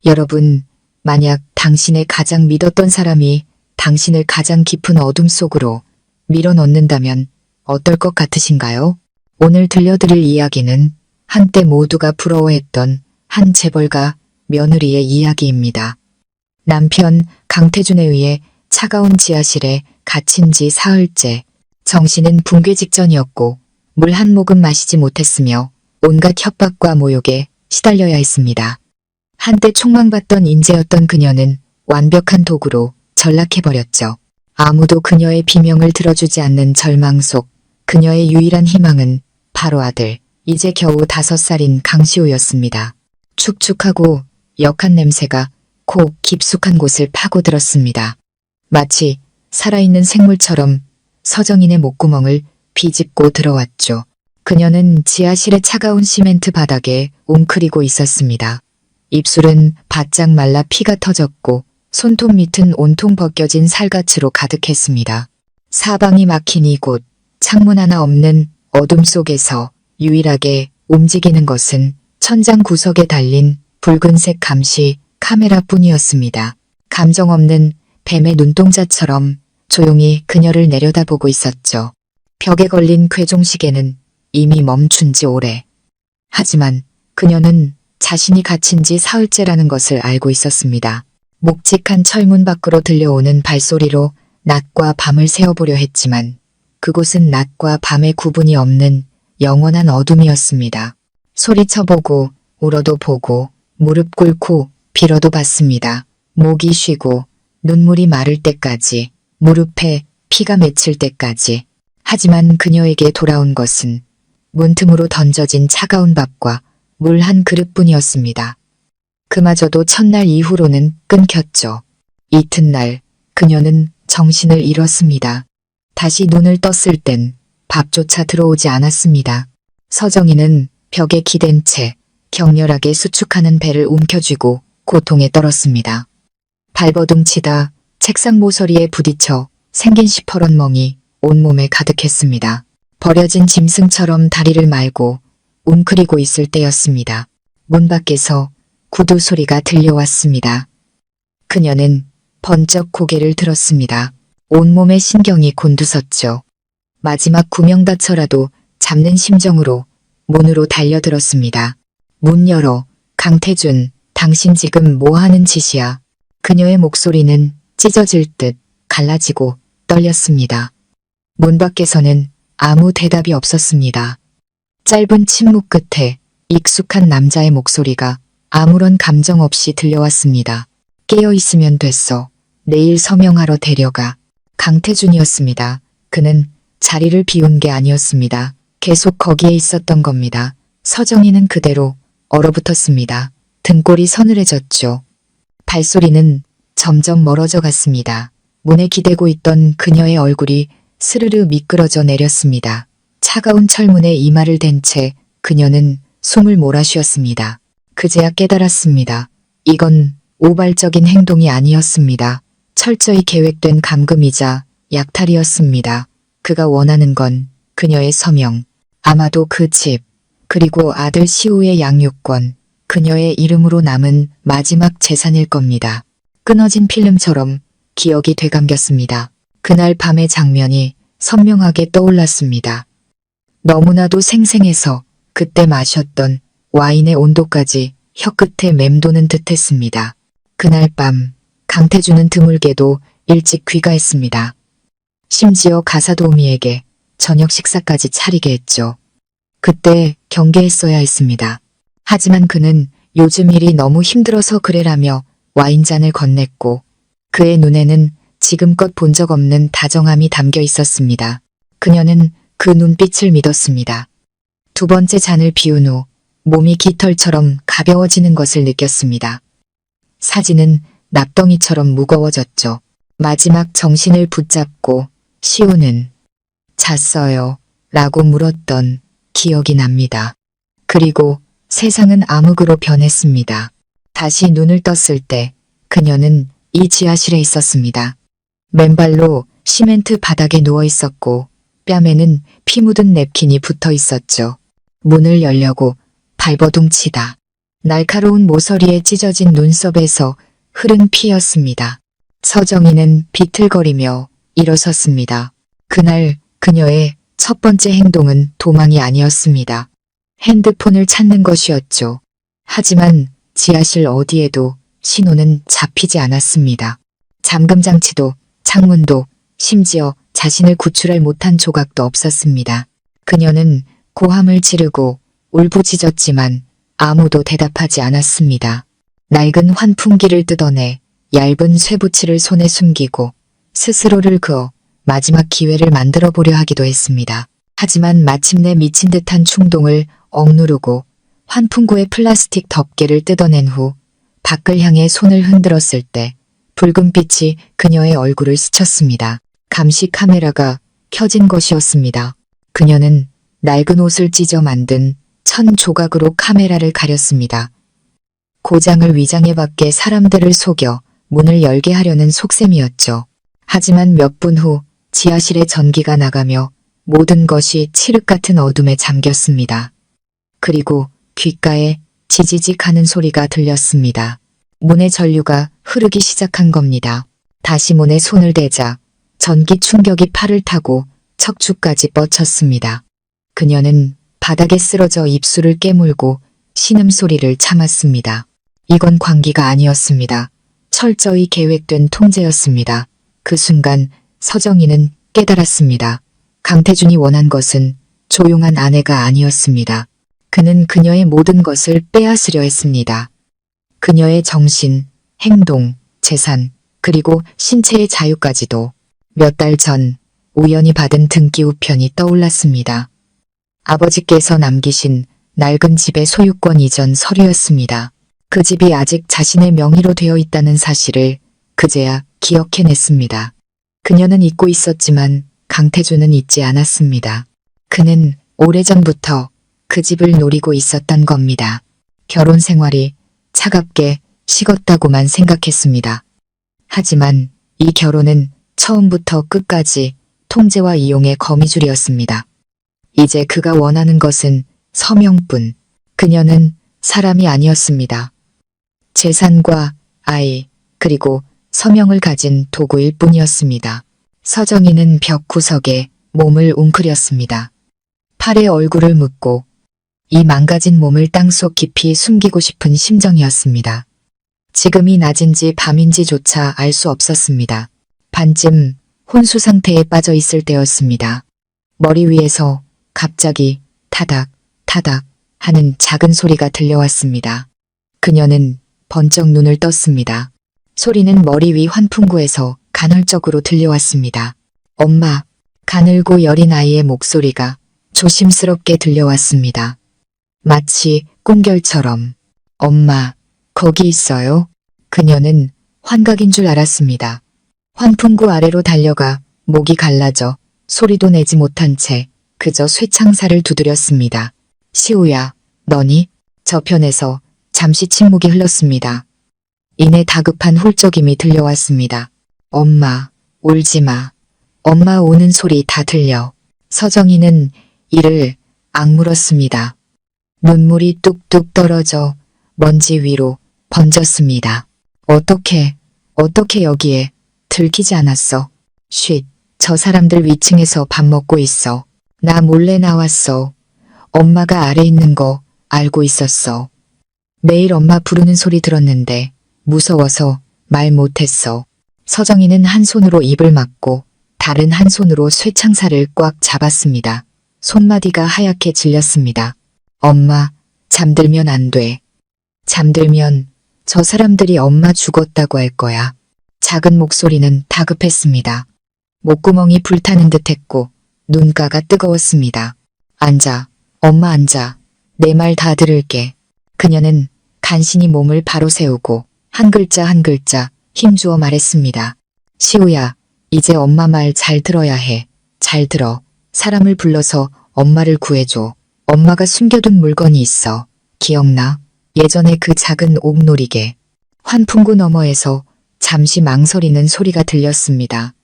여러분, 만약 당신의 가장 믿었던 사람이 당신을 가장 깊은 어둠 속으로 밀어넣는다면 어떨 것 같으신가요? 오늘 들려드릴 이야기는 한때 모두가 부러워했던 한 재벌가 며느리의 이야기입니다. 남편 강태준에 의해 차가운 지하실에 갇힌 지 사흘째. 정신은 붕괴 직전이었고 물 한 모금 마시지 못했으며 온갖 협박과 모욕에 시달려야 했습니다. 한때 촉망받던 인재였던 그녀는 완벽한 도구로 전락해버렸죠. 아무도 그녀의 비명을 들어주지 않는 절망 속 그녀의 유일한 희망은 바로 아들, 이제 겨우 5살인 강시우였습니다. 축축하고 역한 냄새가 코 깊숙한 곳을 파고들었습니다. 마치 살아있는 생물처럼 서정인의 목구멍을 비집고 들어왔죠. 그녀는 지하실의 차가운 시멘트 바닥에 웅크리고 있었습니다. 입술은 바짝 말라 피가 터졌고 손톱 밑은 온통 벗겨진 살갗으로 가득했습니다. 사방이 막힌 이곳, 창문 하나 없는 어둠 속에서 유일하게 움직이는 것은 천장 구석에 달린 붉은색 감시 카메라뿐이었습니다. 감정 없는 뱀의 눈동자처럼 조용히 그녀를 내려다보고 있었죠. 벽에 걸린 궤종시계는 이미 멈춘 지 오래. 하지만 그녀는 자신이 갇힌 지 사흘째라는 것을 알고 있었습니다. 묵직한 철문 밖으로 들려오는 발소리로 낮과 밤을 세어보려 했지만 그곳은 낮과 밤의 구분이 없는 영원한 어둠이었습니다. 소리쳐보고 울어도 보고 무릎 꿇고 빌어도 받습니다. 목이 쉬고 눈물이 마를 때까지, 무릎에 피가 맺힐 때까지. 하지만 그녀에게 돌아온 것은 문틈으로 던져진 차가운 밥과 물 한 그릇뿐이었습니다. 그마저도 첫날 이후로는 끊겼죠. 이튿날 그녀는 정신을 잃었습니다. 다시 눈을 떴을 땐 밥조차 들어오지 않았습니다. 서정이는 벽에 기댄 채 격렬하게 수축하는 배를 움켜쥐고 고통에 떨었습니다. 발버둥치다 책상 모서리에 부딪혀 생긴 시퍼런 멍이 온몸에 가득했습니다. 버려진 짐승처럼 다리를 말고 웅크리고 있을 때였습니다. 문 밖에서 구두 소리가 들려왔습니다. 그녀는 번쩍 고개를 들었습니다. 온몸의 신경이 곤두섰죠. 마지막 구명다쳐라도 잡는 심정으로 문으로 달려들었습니다. 문 열어. 강태준, 당신 지금 뭐 하는 짓이야? 그녀의 목소리는 찢어질 듯 갈라지고 떨렸습니다. 문 밖에서는 아무 대답이 없었습니다. 짧은 침묵 끝에 익숙한 남자의 목소리가 아무런 감정 없이 들려왔습니다. 깨어있으면 됐어. 내일 서명하러 데려가. 강태준이었습니다. 그는 자리를 비운 게 아니었습니다. 계속 거기에 있었던 겁니다. 서정이는 그대로 얼어붙었습니다. 등골이 서늘해졌죠. 발소리는 점점 멀어져 갔습니다. 문에 기대고 있던 그녀의 얼굴이 스르르 미끄러져 내렸습니다. 차가운 철문에 이마를 댄 채 그녀는 숨을 몰아쉬었습니다. 그제야 깨달았습니다. 이건 우발적인 행동이 아니었습니다. 철저히 계획된 감금이자 약탈이었습니다. 그가 원하는 건 그녀의 서명, 아마도 그 집, 그리고 아들 시우의 양육권, 그녀의 이름으로 남은 마지막 재산일 겁니다. 끊어진 필름처럼 기억이 되감겼습니다. 그날 밤의 장면이 선명하게 떠올랐습니다. 너무나도 생생해서 그때 마셨던 와인의 온도까지 혀끝에 맴도는 듯했습니다. 그날 밤 강태준은 드물게도 일찍 귀가했습니다. 심지어 가사도우미에게 저녁 식사까지 차리게 했죠. 그때 경계했어야 했습니다. 하지만 그는 요즘 일이 너무 힘들어서 그래라며 와인잔을 건넸고 그의 눈에는 지금껏 본 적 없는 다정함이 담겨 있었습니다. 그녀는 그 눈빛을 믿었습니다. 두 번째 잔을 비운 후 몸이 깃털처럼 가벼워지는 것을 느꼈습니다. 사진은 납덩이처럼 무거워졌죠. 마지막 정신을 붙잡고 시우는 잤어요 라고 물었던 기억이 납니다. 그리고 세상은 암흑으로 변했습니다. 다시 눈을 떴을 때 그녀는 이 지하실에 있었습니다. 맨발로 시멘트 바닥에 누워 있었고 뺨에는 피 묻은 냅킨이 붙어 있었죠. 문을 열려고 발버둥치다 날카로운 모서리에 찢어진 눈썹에서 흐른 피였습니다. 서정희는 비틀거리며 일어섰습니다. 그날 그녀의 첫 번째 행동은 도망이 아니었습니다. 핸드폰을 찾는 것이었죠. 하지만 지하실 어디에도 신호는 잡히지 않았습니다. 잠금 장치도 창문도 심지어 자신을 구출할 못한 조각도 없었습니다. 그녀는 고함을 지르고 울부짖었지만 아무도 대답하지 않았습니다. 낡은 환풍기를 뜯어내 얇은 쇠붙이를 손에 숨기고 스스로를 그어 마지막 기회를 만들어 보려 하기도 했습니다. 하지만 마침내 미친 듯한 충동을 억누르고 환풍구의 플라스틱 덮개를 뜯어낸 후 밖을 향해 손을 흔들었을 때 붉은 빛이 그녀의 얼굴을 스쳤습니다. 감시 카메라가 켜진 것이었습니다. 그녀는 낡은 옷을 찢어 만든 천 조각으로 카메라를 가렸습니다. 고장을 위장해 밖에 사람들을 속여 문을 열게 하려는 속셈이었죠. 하지만 몇 분 후 지하실의 전기가 나가며 모든 것이 칠흑 같은 어둠에 잠겼습니다. 그리고 귓가에 지지직 하는 소리가 들렸습니다. 문의 전류가 흐르기 시작한 겁니다. 다시 문에 손을 대자 전기 충격이 팔을 타고 척추까지 뻗쳤습니다. 그녀는 바닥에 쓰러져 입술을 깨물고 신음소리를 참았습니다. 이건 광기가 아니었습니다. 철저히 계획된 통제였습니다. 그 순간 서정희는 깨달았습니다. 강태준이 원한 것은 조용한 아내가 아니었습니다. 그는 그녀의 모든 것을 빼앗으려 했습니다. 그녀의 정신, 행동, 재산, 그리고 신체의 자유까지도. 몇 달 전 우연히 받은 등기 우편이 떠올랐습니다. 아버지께서 남기신 낡은 집의 소유권 이전 서류였습니다. 그 집이 아직 자신의 명의로 되어 있다는 사실을 그제야 기억해냈습니다. 그녀는 잊고 있었지만 강태준은 잊지 않았습니다. 그는 오래전부터 그 집을 노리고 있었던 겁니다. 결혼 생활이 차갑게 식었다고만 생각했습니다. 하지만 이 결혼은 처음부터 끝까지 통제와 이용의 거미줄이었습니다. 이제 그가 원하는 것은 서명뿐. 그녀는 사람이 아니었습니다. 재산과 아이, 그리고 서명을 가진 도구일 뿐이었습니다. 서정희는 벽 구석에 몸을 웅크렸습니다. 팔에 얼굴을 묻고 이 망가진 몸을 땅속 깊이 숨기고 싶은 심정이었습니다. 지금이 낮인지 밤인지조차 알 수 없었습니다. 반쯤 혼수 상태에 빠져 있을 때였습니다. 머리 위에서 갑자기 타닥 타닥 하는 작은 소리가 들려왔습니다. 그녀는 번쩍 눈을 떴습니다. 소리는 머리 위 환풍구에서 간헐적으로 들려왔습니다. 엄마, 가늘고 여린 아이의 목소리가 조심스럽게 들려왔습니다. 마치 꿈결처럼. 엄마, 거기 있어요? 그녀는 환각인 줄 알았습니다. 환풍구 아래로 달려가 목이 갈라져 소리도 내지 못한 채 그저 쇠창살을 두드렸습니다. 시우야, 너니? 저편에서 잠시 침묵이 흘렀습니다. 이내 다급한 훌쩍임이 들려왔습니다. 엄마, 울지마. 엄마 우는 소리 다 들려. 서정희는 이를 악물었습니다. 눈물이 뚝뚝 떨어져 먼지 위로 번졌습니다. 어떻게 여기에 들키지 않았어? 쉿, 저 사람들 위층에서 밥 먹고 있어. 나 몰래 나왔어. 엄마가 아래 있는 거 알고 있었어. 매일 엄마 부르는 소리 들었는데 무서워서 말 못했어. 서정희는 한 손으로 입을 막고 다른 한 손으로 쇠창살을 꽉 잡았습니다. 손마디가 하얗게 질렸습니다. 엄마, 잠들면 안 돼. 잠들면 저 사람들이 엄마 죽었다고 할 거야. 작은 목소리는 다급했습니다. 목구멍이 불타는 듯했고 눈가가 뜨거웠습니다. 앉아, 엄마 앉아. 내 말 다 들을게. 그녀는 간신히 몸을 바로 세우고 한 글자 한 글자 힘주어 말했습니다. 시우야, 이제 엄마 말 잘 들어야 해. 잘 들어. 사람을 불러서 엄마를 구해줘. 엄마가 숨겨둔 물건이 있어. 기억나? 예전에 그 작은 옥놀이개. 환풍구 너머에서 잠시 망설이는 소리가 들렸습니다.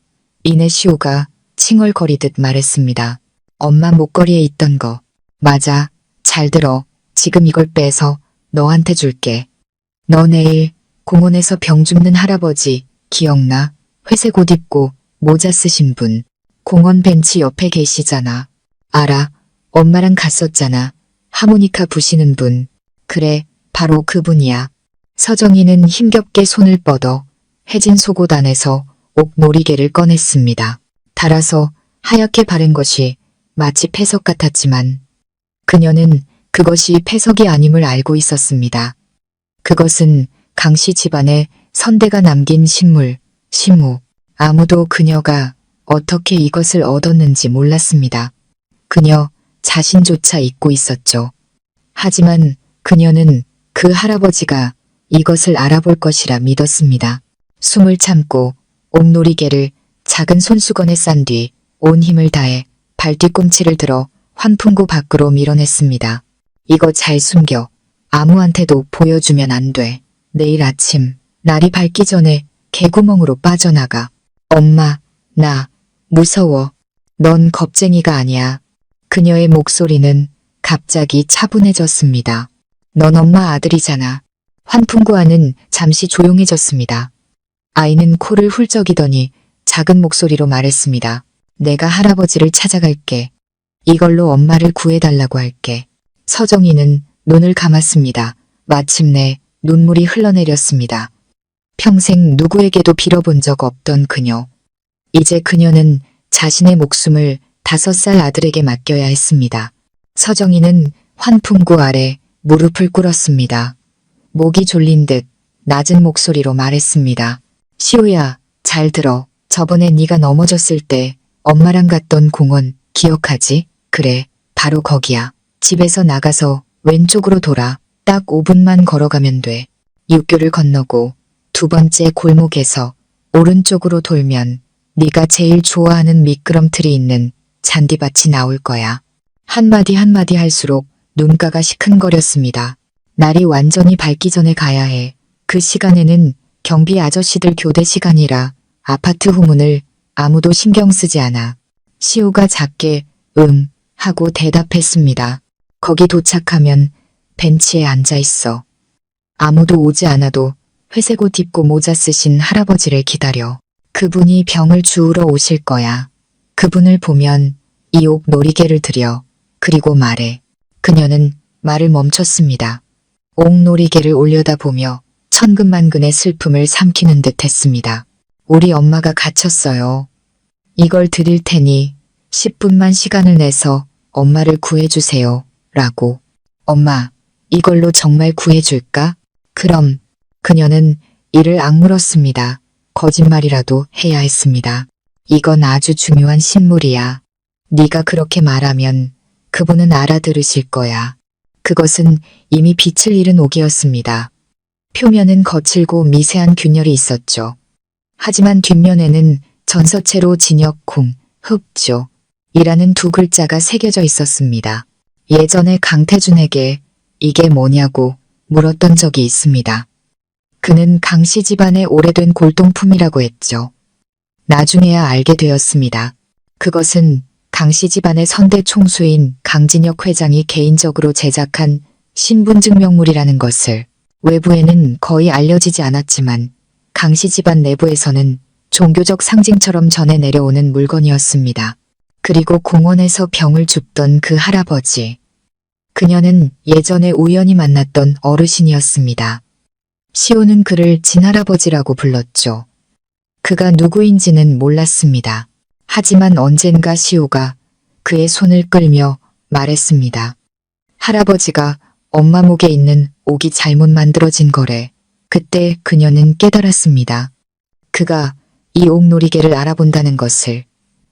이내 시우가 칭얼거리듯 말했습니다. 엄마 목걸이에 있던 거. 맞아. 잘 들어. 지금 이걸 빼서 너한테 줄게. 너 내일 공원에서 병 줍는 할아버지 기억나? 회색 옷 입고 모자 쓰신 분. 공원 벤치 옆에 계시잖아. 알아. 엄마랑 갔었잖아. 하모니카 부시는 분. 그래, 바로 그분이야. 서정이는 힘겹게 손을 뻗어 해진 속옷 안에서 옥놀이개를 꺼냈습니다. 달아서 하얗게 바른 것이 마치 패석 같았지만 그녀는 그것이 패석이 아님을 알고 있었습니다. 그것은 강씨 집안의 선대가 남긴 신물, 시무. 아무도 그녀가 어떻게 이것을 얻었는지 몰랐습니다. 그녀 자신조차 잊고 있었죠. 하지만 그녀는 그 할아버지가 이것을 알아볼 것이라 믿었습니다. 숨을 참고 옥놀이개를 작은 손수건에 싼 뒤 온 힘을 다해 발뒤꿈치를 들어 환풍구 밖으로 밀어냈습니다. 이거 잘 숨겨. 아무한테도 보여주면 안 돼. 내일 아침 날이 밝기 전에 개구멍으로 빠져나가. 엄마, 나 무서워. 넌 겁쟁이가 아니야. 그녀의 목소리는 갑자기 차분해졌습니다. 넌 엄마 아들이잖아. 환풍구 안은 잠시 조용해졌습니다. 아이는 코를 훌쩍이더니 작은 목소리로 말했습니다. 내가 할아버지를 찾아갈게. 이걸로 엄마를 구해달라고 할게. 서정이는 눈을 감았습니다. 마침내 눈물이 흘러내렸습니다. 평생 누구에게도 빌어본 적 없던 그녀. 이제 그녀는 자신의 목숨을 5살 아들에게 맡겨야 했습니다. 서정이는 환풍구 아래 무릎을 꿇었습니다. 목이 졸린 듯 낮은 목소리로 말했습니다. 시우야, 잘 들어. 저번에 네가 넘어졌을 때 엄마랑 갔던 공원 기억하지? 그래, 바로 거기야. 집에서 나가서 왼쪽으로 돌아. 딱 5분만 걸어가면 돼. 육교를 건너고 2번째 골목에서 오른쪽으로 돌면 네가 제일 좋아하는 미끄럼틀이 있는 잔디밭이 나올 거야. 한마디 한마디 할수록 눈가가 시큰거렸습니다. 날이 완전히 밝기 전에 가야 해. 그 시간에는 경비 아저씨들 교대 시간이라 아파트 후문을 아무도 신경 쓰지 않아. 시우가 작게 하고 대답했습니다. 거기 도착하면 벤치에 앉아 있어. 아무도 오지 않아도 회색 옷 입고 모자 쓰신 할아버지를 기다려. 그분이 병을 주우러 오실 거야. 그분을 보면 이 옥놀이개를 드려. 그리고 말해. 그녀는 말을 멈췄습니다. 옥놀이개를 올려다보며 천근만근의 슬픔을 삼키는 듯 했습니다. 우리 엄마가 갇혔어요. 이걸 드릴 테니 10분만 시간을 내서 엄마를 구해주세요. 라고. 엄마, 이걸로 정말 구해줄까? 그럼. 그녀는 이를 악물었습니다. 거짓말이라도 해야 했습니다. 이건 아주 중요한 신물이야. 네가 그렇게 말하면 그분은 알아들으실 거야. 그것은 이미 빛을 잃은 옥이었습니다. 표면은 거칠고 미세한 균열이 있었죠. 하지만 뒷면에는 전서체로 진역콩, 흡조, 이라는 2글자가 새겨져 있었습니다. 예전에 강태준에게 이게 뭐냐고 물었던 적이 있습니다. 그는 강씨 집안의 오래된 골동품이라고 했죠. 나중에야 알게 되었습니다. 그것은 강씨 집안의 선대 총수인 강진혁 회장이 개인적으로 제작한 신분증명물이라는 것을. 외부에는 거의 알려지지 않았지만 강씨 집안 내부에서는 종교적 상징처럼 전해 내려오는 물건이었습니다. 그리고 공원에서 병을 줍던 그 할아버지. 그녀는 예전에 우연히 만났던 어르신이었습니다. 시우는 그를 진할아버지라고 불렀죠. 그가 누구인지는 몰랐습니다. 하지만 언젠가 시우가 그의 손을 끌며 말했습니다. 할아버지가 엄마 목에 있는 옥이 잘못 만들어진 거래. 그때 그녀는 깨달았습니다. 그가 이 옥놀이개를 알아본다는 것을.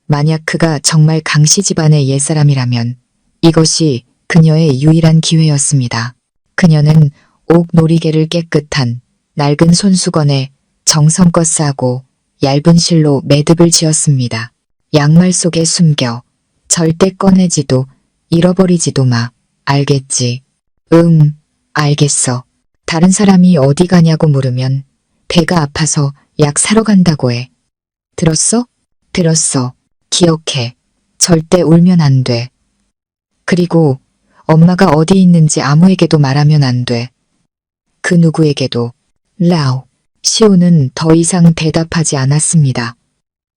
만약 그가 정말 강씨 집안의 옛사람이라면 이것이 그녀의 유일한 기회였습니다. 그녀는 옥놀이개를 깨끗한 낡은 손수건에 정성껏 싸고 얇은 실로 매듭을 지었습니다. 양말 속에 숨겨. 절대 꺼내지도 잃어버리지도 마. 알겠지? 알겠어. 다른 사람이 어디 가냐고 물으면 배가 아파서 약 사러 간다고 해. 들었어? 들었어. 기억해. 절대 울면 안 돼. 그리고 엄마가 어디 있는지 아무에게도 말하면 안 돼. 그 누구에게도. 라오. 시우는 더 이상 대답하지 않았습니다.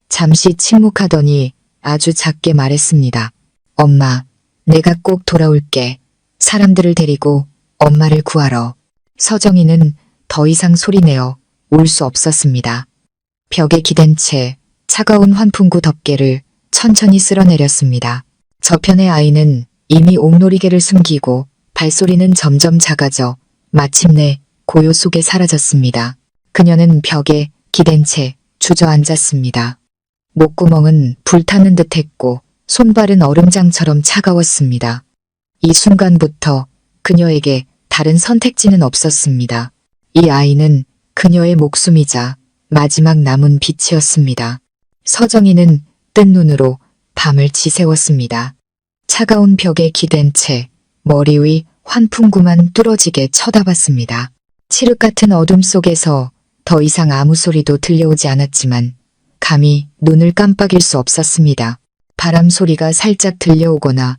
잠시 침묵하더니 아주 작게 말했습니다. 엄마, 내가 꼭 돌아올게. 사람들을 데리고 엄마를 구하러. 서정이는 더 이상 소리내어 울 수 없었습니다. 벽에 기댄 채 차가운 환풍구 덮개를 천천히 쓸어내렸습니다. 저편의 아이는 이미 옥놀이개를 숨기고 발소리는 점점 작아져 마침내 고요 속에 사라졌습니다. 그녀는 벽에 기댄 채 주저앉았습니다. 목구멍은 불타는 듯했고 손발은 얼음장처럼 차가웠습니다. 이 순간부터 그녀에게 다른 선택지는 없었습니다. 이 아이는 그녀의 목숨이자 마지막 남은 빛이었습니다. 서정이는 뜬 눈으로 밤을 지새웠습니다. 차가운 벽에 기댄 채 머리 위 환풍구만 뚫어지게 쳐다봤습니다. 칠흑 같은 어둠 속에서 더 이상 아무 소리도 들려오지 않았지만 감히 눈을 깜빡일 수 없었습니다. 바람 소리가 살짝 들려오거나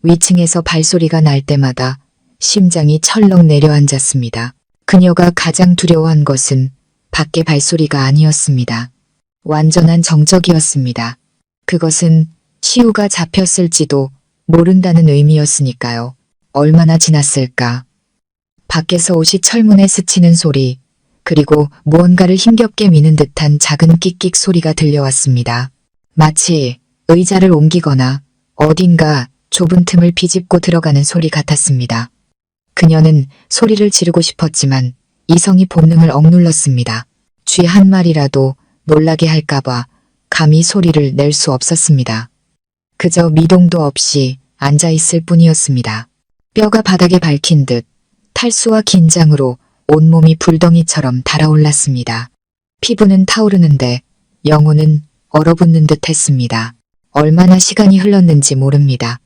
위층에서 발소리가 날 때마다 심장이 철렁 내려앉았습니다. 그녀가 가장 두려워한 것은 밖의 발소리가 아니었습니다. 완전한 정적이었습니다. 그것은 시우가 잡혔을지도 모른다는 의미였으니까요. 얼마나 지났을까. 밖에서 옷이 철문에 스치는 소리, 그리고 무언가를 힘겹게 미는 듯한 작은 끽끽 소리가 들려왔습니다. 마치 의자를 옮기거나 어딘가 좁은 틈을 비집고 들어가는 소리 같았습니다. 그녀는 소리를 지르고 싶었지만 이성이 본능을 억눌렀습니다. 쥐 한 마리라도 놀라게 할까봐 감히 소리를 낼 수 없었습니다. 그저 미동도 없이 앉아있을 뿐이었습니다. 뼈가 바닥에 박힌 듯 탈수와 긴장으로 온몸이 불덩이처럼 달아올랐습니다. 피부는 타오르는데 영혼은 얼어붙는 듯 했습니다. 얼마나 시간이 흘렀는지 모릅니다.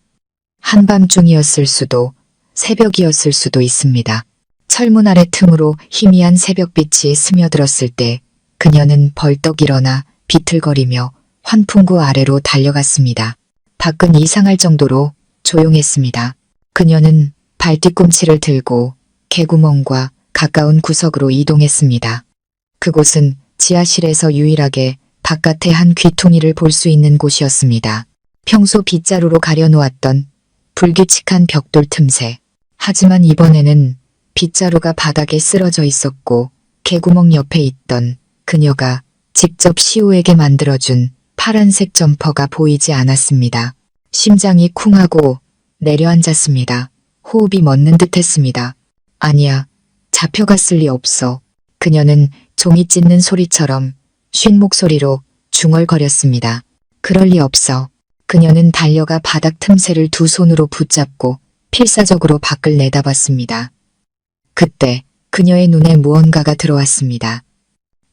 한밤중이었을 수도 새벽이었을 수도 있습니다. 철문 아래 틈으로 희미한 새벽빛이 스며들었을 때 그녀는 벌떡 일어나 비틀거리며 환풍구 아래로 달려갔습니다. 밖은 이상할 정도로 조용했습니다. 그녀는 발뒤꿈치를 들고 개구멍과 가까운 구석으로 이동했습니다. 그곳은 지하실에서 유일하게 바깥의 한 귀퉁이를 볼 수 있는 곳이었습니다. 평소 빗자루로 가려놓았던 불규칙한 벽돌 틈새. 하지만 이번에는 빗자루가 바닥에 쓰러져 있었고 개구멍 옆에 있던 그녀가 직접 시우에게 만들어준 파란색 점퍼가 보이지 않았습니다. 심장이 쿵하고 내려앉았습니다. 호흡이 멎는 듯했습니다. 아니야, 잡혀갔을 리 없어. 그녀는 종이 찢는 소리처럼 쉰 목소리로 중얼거렸습니다. 그럴 리 없어. 그녀는 달려가 바닥 틈새를 두 손으로 붙잡고 필사적으로 밖을 내다봤습니다. 그때 그녀의 눈에 무언가가 들어왔습니다.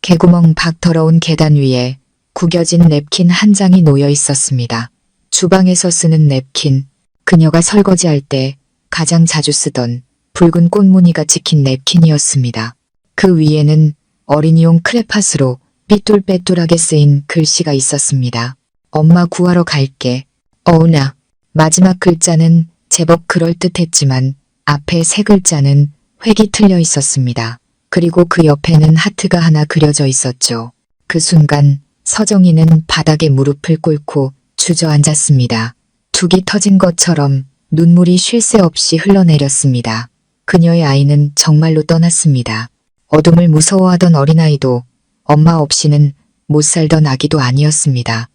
개구멍 밖 더러운 계단 위에 구겨진 냅킨 한 장이 놓여 있었습니다. 주방에서 쓰는 냅킨, 그녀가 설거지할 때 가장 자주 쓰던 붉은 꽃무늬가 찍힌 냅킨이었습니다. 그 위에는 어린이용 크레파스로 삐뚤빼뚤하게 쓰인 글씨가 있었습니다. 엄마 구하러 갈게. 어우나. 마지막 글자는 제법 그럴듯했지만 앞에 세 글자는 획이 틀려 있었습니다. 그리고 그 옆에는 하트가 하나 그려져 있었죠. 그 순간 서정이는 바닥에 무릎을 꿇고 주저앉았습니다. 둑이 터진 것처럼 눈물이 쉴 새 없이 흘러내렸습니다. 그녀의 아이는 정말로 떠났습니다. 어둠을 무서워하던 어린아이도 엄마 없이는 못 살던 아기도 아니었습니다.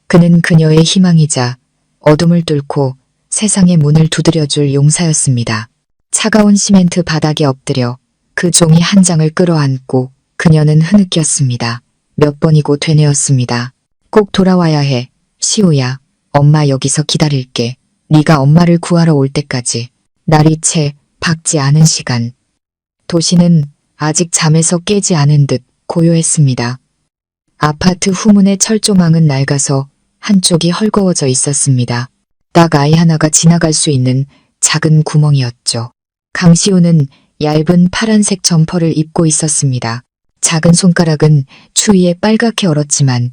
그는 그녀의 희망이자 어둠을 뚫고 세상의 문을 두드려줄 용사였습니다. 차가운 시멘트 바닥에 엎드려 그 종이 한 장을 끌어안고 그녀는 흐느꼈습니다. 몇 번이고 되뇌었습니다. 꼭 돌아와야 해. 시우야, 엄마 여기서 기다릴게. 네가 엄마를 구하러 올 때까지. 날이 채 밝지 않은 시간. 도시는 아직 잠에서 깨지 않은 듯 고요했습니다. 아파트 후문의 철조망은 낡아서 한쪽이 헐거워져 있었습니다. 딱 아이 하나가 지나갈 수 있는 작은 구멍이었죠. 강시우는 얇은 파란색 점퍼를 입고 있었습니다. 작은 손가락은 추위에 빨갛게 얼었지만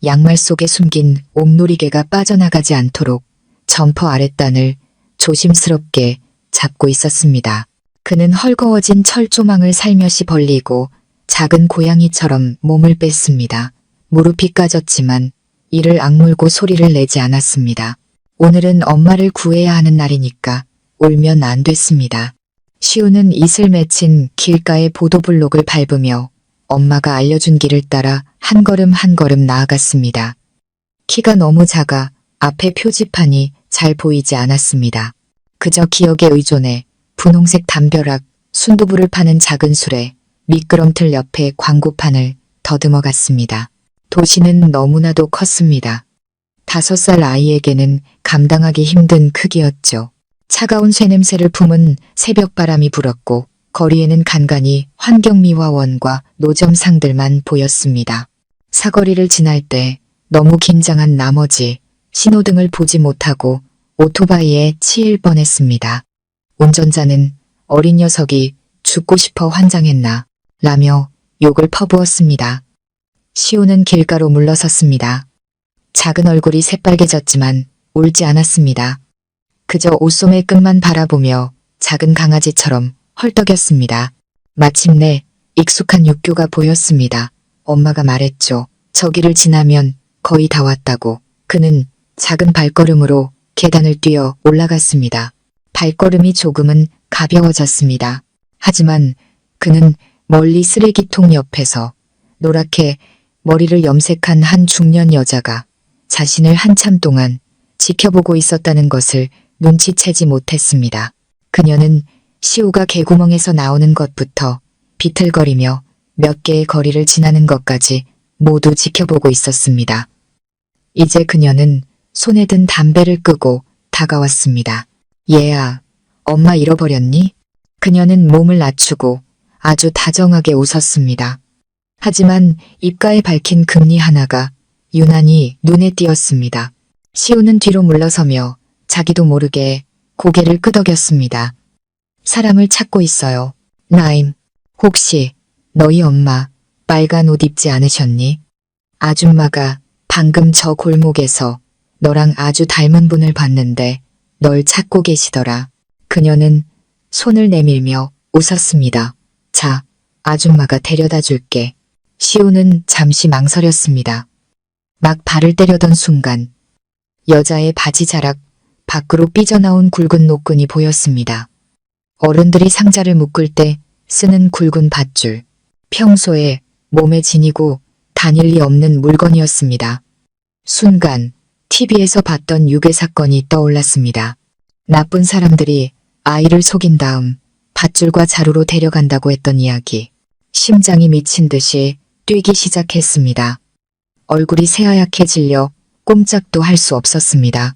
양말 속에 숨긴 옥놀이개가 빠져나가지 않도록 점퍼 아랫단을 조심스럽게 잡고 있었습니다. 그는 헐거워진 철조망을 살며시 벌리고 작은 고양이처럼 몸을 뺐습니다. 무릎이 까졌지만 이를 악물고 소리를 내지 않았습니다. 오늘은 엄마를 구해야 하는 날이니까 울면 안 됐습니다. 시우는 이슬 맺힌 길가의 보도블록을 밟으며 엄마가 알려준 길을 따라 한 걸음 한 걸음 나아갔습니다. 키가 너무 작아 앞에 표지판이 잘 보이지 않았습니다. 그저 기억에 의존해 분홍색 담벼락, 순두부를 파는 작은 술에 미끄럼틀 옆에 광고판을 더듬어 갔습니다. 도시는 너무나도 컸습니다. 5살 아이에게는 감당하기 힘든 크기였죠. 차가운 쇠냄새를 품은 새벽바람이 불었고 거리에는 간간히 환경미화원과 노점상들만 보였습니다. 사거리를 지날 때 너무 긴장한 나머지 신호등을 보지 못하고 오토바이에 치일 뻔했습니다. 운전자는 어린 녀석이 죽고 싶어 환장했나 라며 욕을 퍼부었습니다. 시우는 길가로 물러섰습니다. 작은 얼굴이 새빨개졌지만 울지 않았습니다. 그저 옷소매 끝만 바라보며 작은 강아지처럼 헐떡였습니다. 마침내 익숙한 육교가 보였습니다. 엄마가 말했죠. 저기를 지나면 거의 다 왔다고. 그는 작은 발걸음으로 계단을 뛰어 올라갔습니다. 발걸음이 조금은 가벼워졌습니다. 하지만 그는 멀리 쓰레기통 옆에서 노랗게 머리를 염색한 한 중년 여자가 자신을 한참 동안 지켜보고 있었다는 것을 눈치채지 못했습니다. 그녀는 시우가 개구멍에서 나오는 것부터 비틀거리며 몇 개의 거리를 지나는 것까지 모두 지켜보고 있었습니다. 이제 그녀는 손에 든 담배를 끄고 다가왔습니다. 얘야, 엄마 잃어버렸니? 그녀는 몸을 낮추고 아주 다정하게 웃었습니다. 하지만 입가에 밝힌 금리 하나가 유난히 눈에 띄었습니다. 시우는 뒤로 물러서며 자기도 모르게 고개를 끄덕였습니다. 사람을 찾고 있어요. 나임, 혹시 너희 엄마 빨간 옷 입지 않으셨니? 아줌마가 방금 저 골목에서 너랑 아주 닮은 분을 봤는데 널 찾고 계시더라. 그녀는 손을 내밀며 웃었습니다. 자, 아줌마가 데려다 줄게. 시우는 잠시 망설였습니다. 막 발을 때려던 순간 여자의 바지 자락 밖으로 삐져나온 굵은 노끈이 보였습니다. 어른들이 상자를 묶을 때 쓰는 굵은 밧줄. 평소에 몸에 지니고 다닐 리 없는 물건이었습니다. 순간 TV에서 봤던 유괴 사건이 떠올랐습니다. 나쁜 사람들이 아이를 속인 다음 밧줄과 자루로 데려간다고 했던 이야기. 심장이 미친 듯이 뛰기 시작했습니다. 얼굴이 새하얗게 질려 꼼짝도 할 수 없었습니다.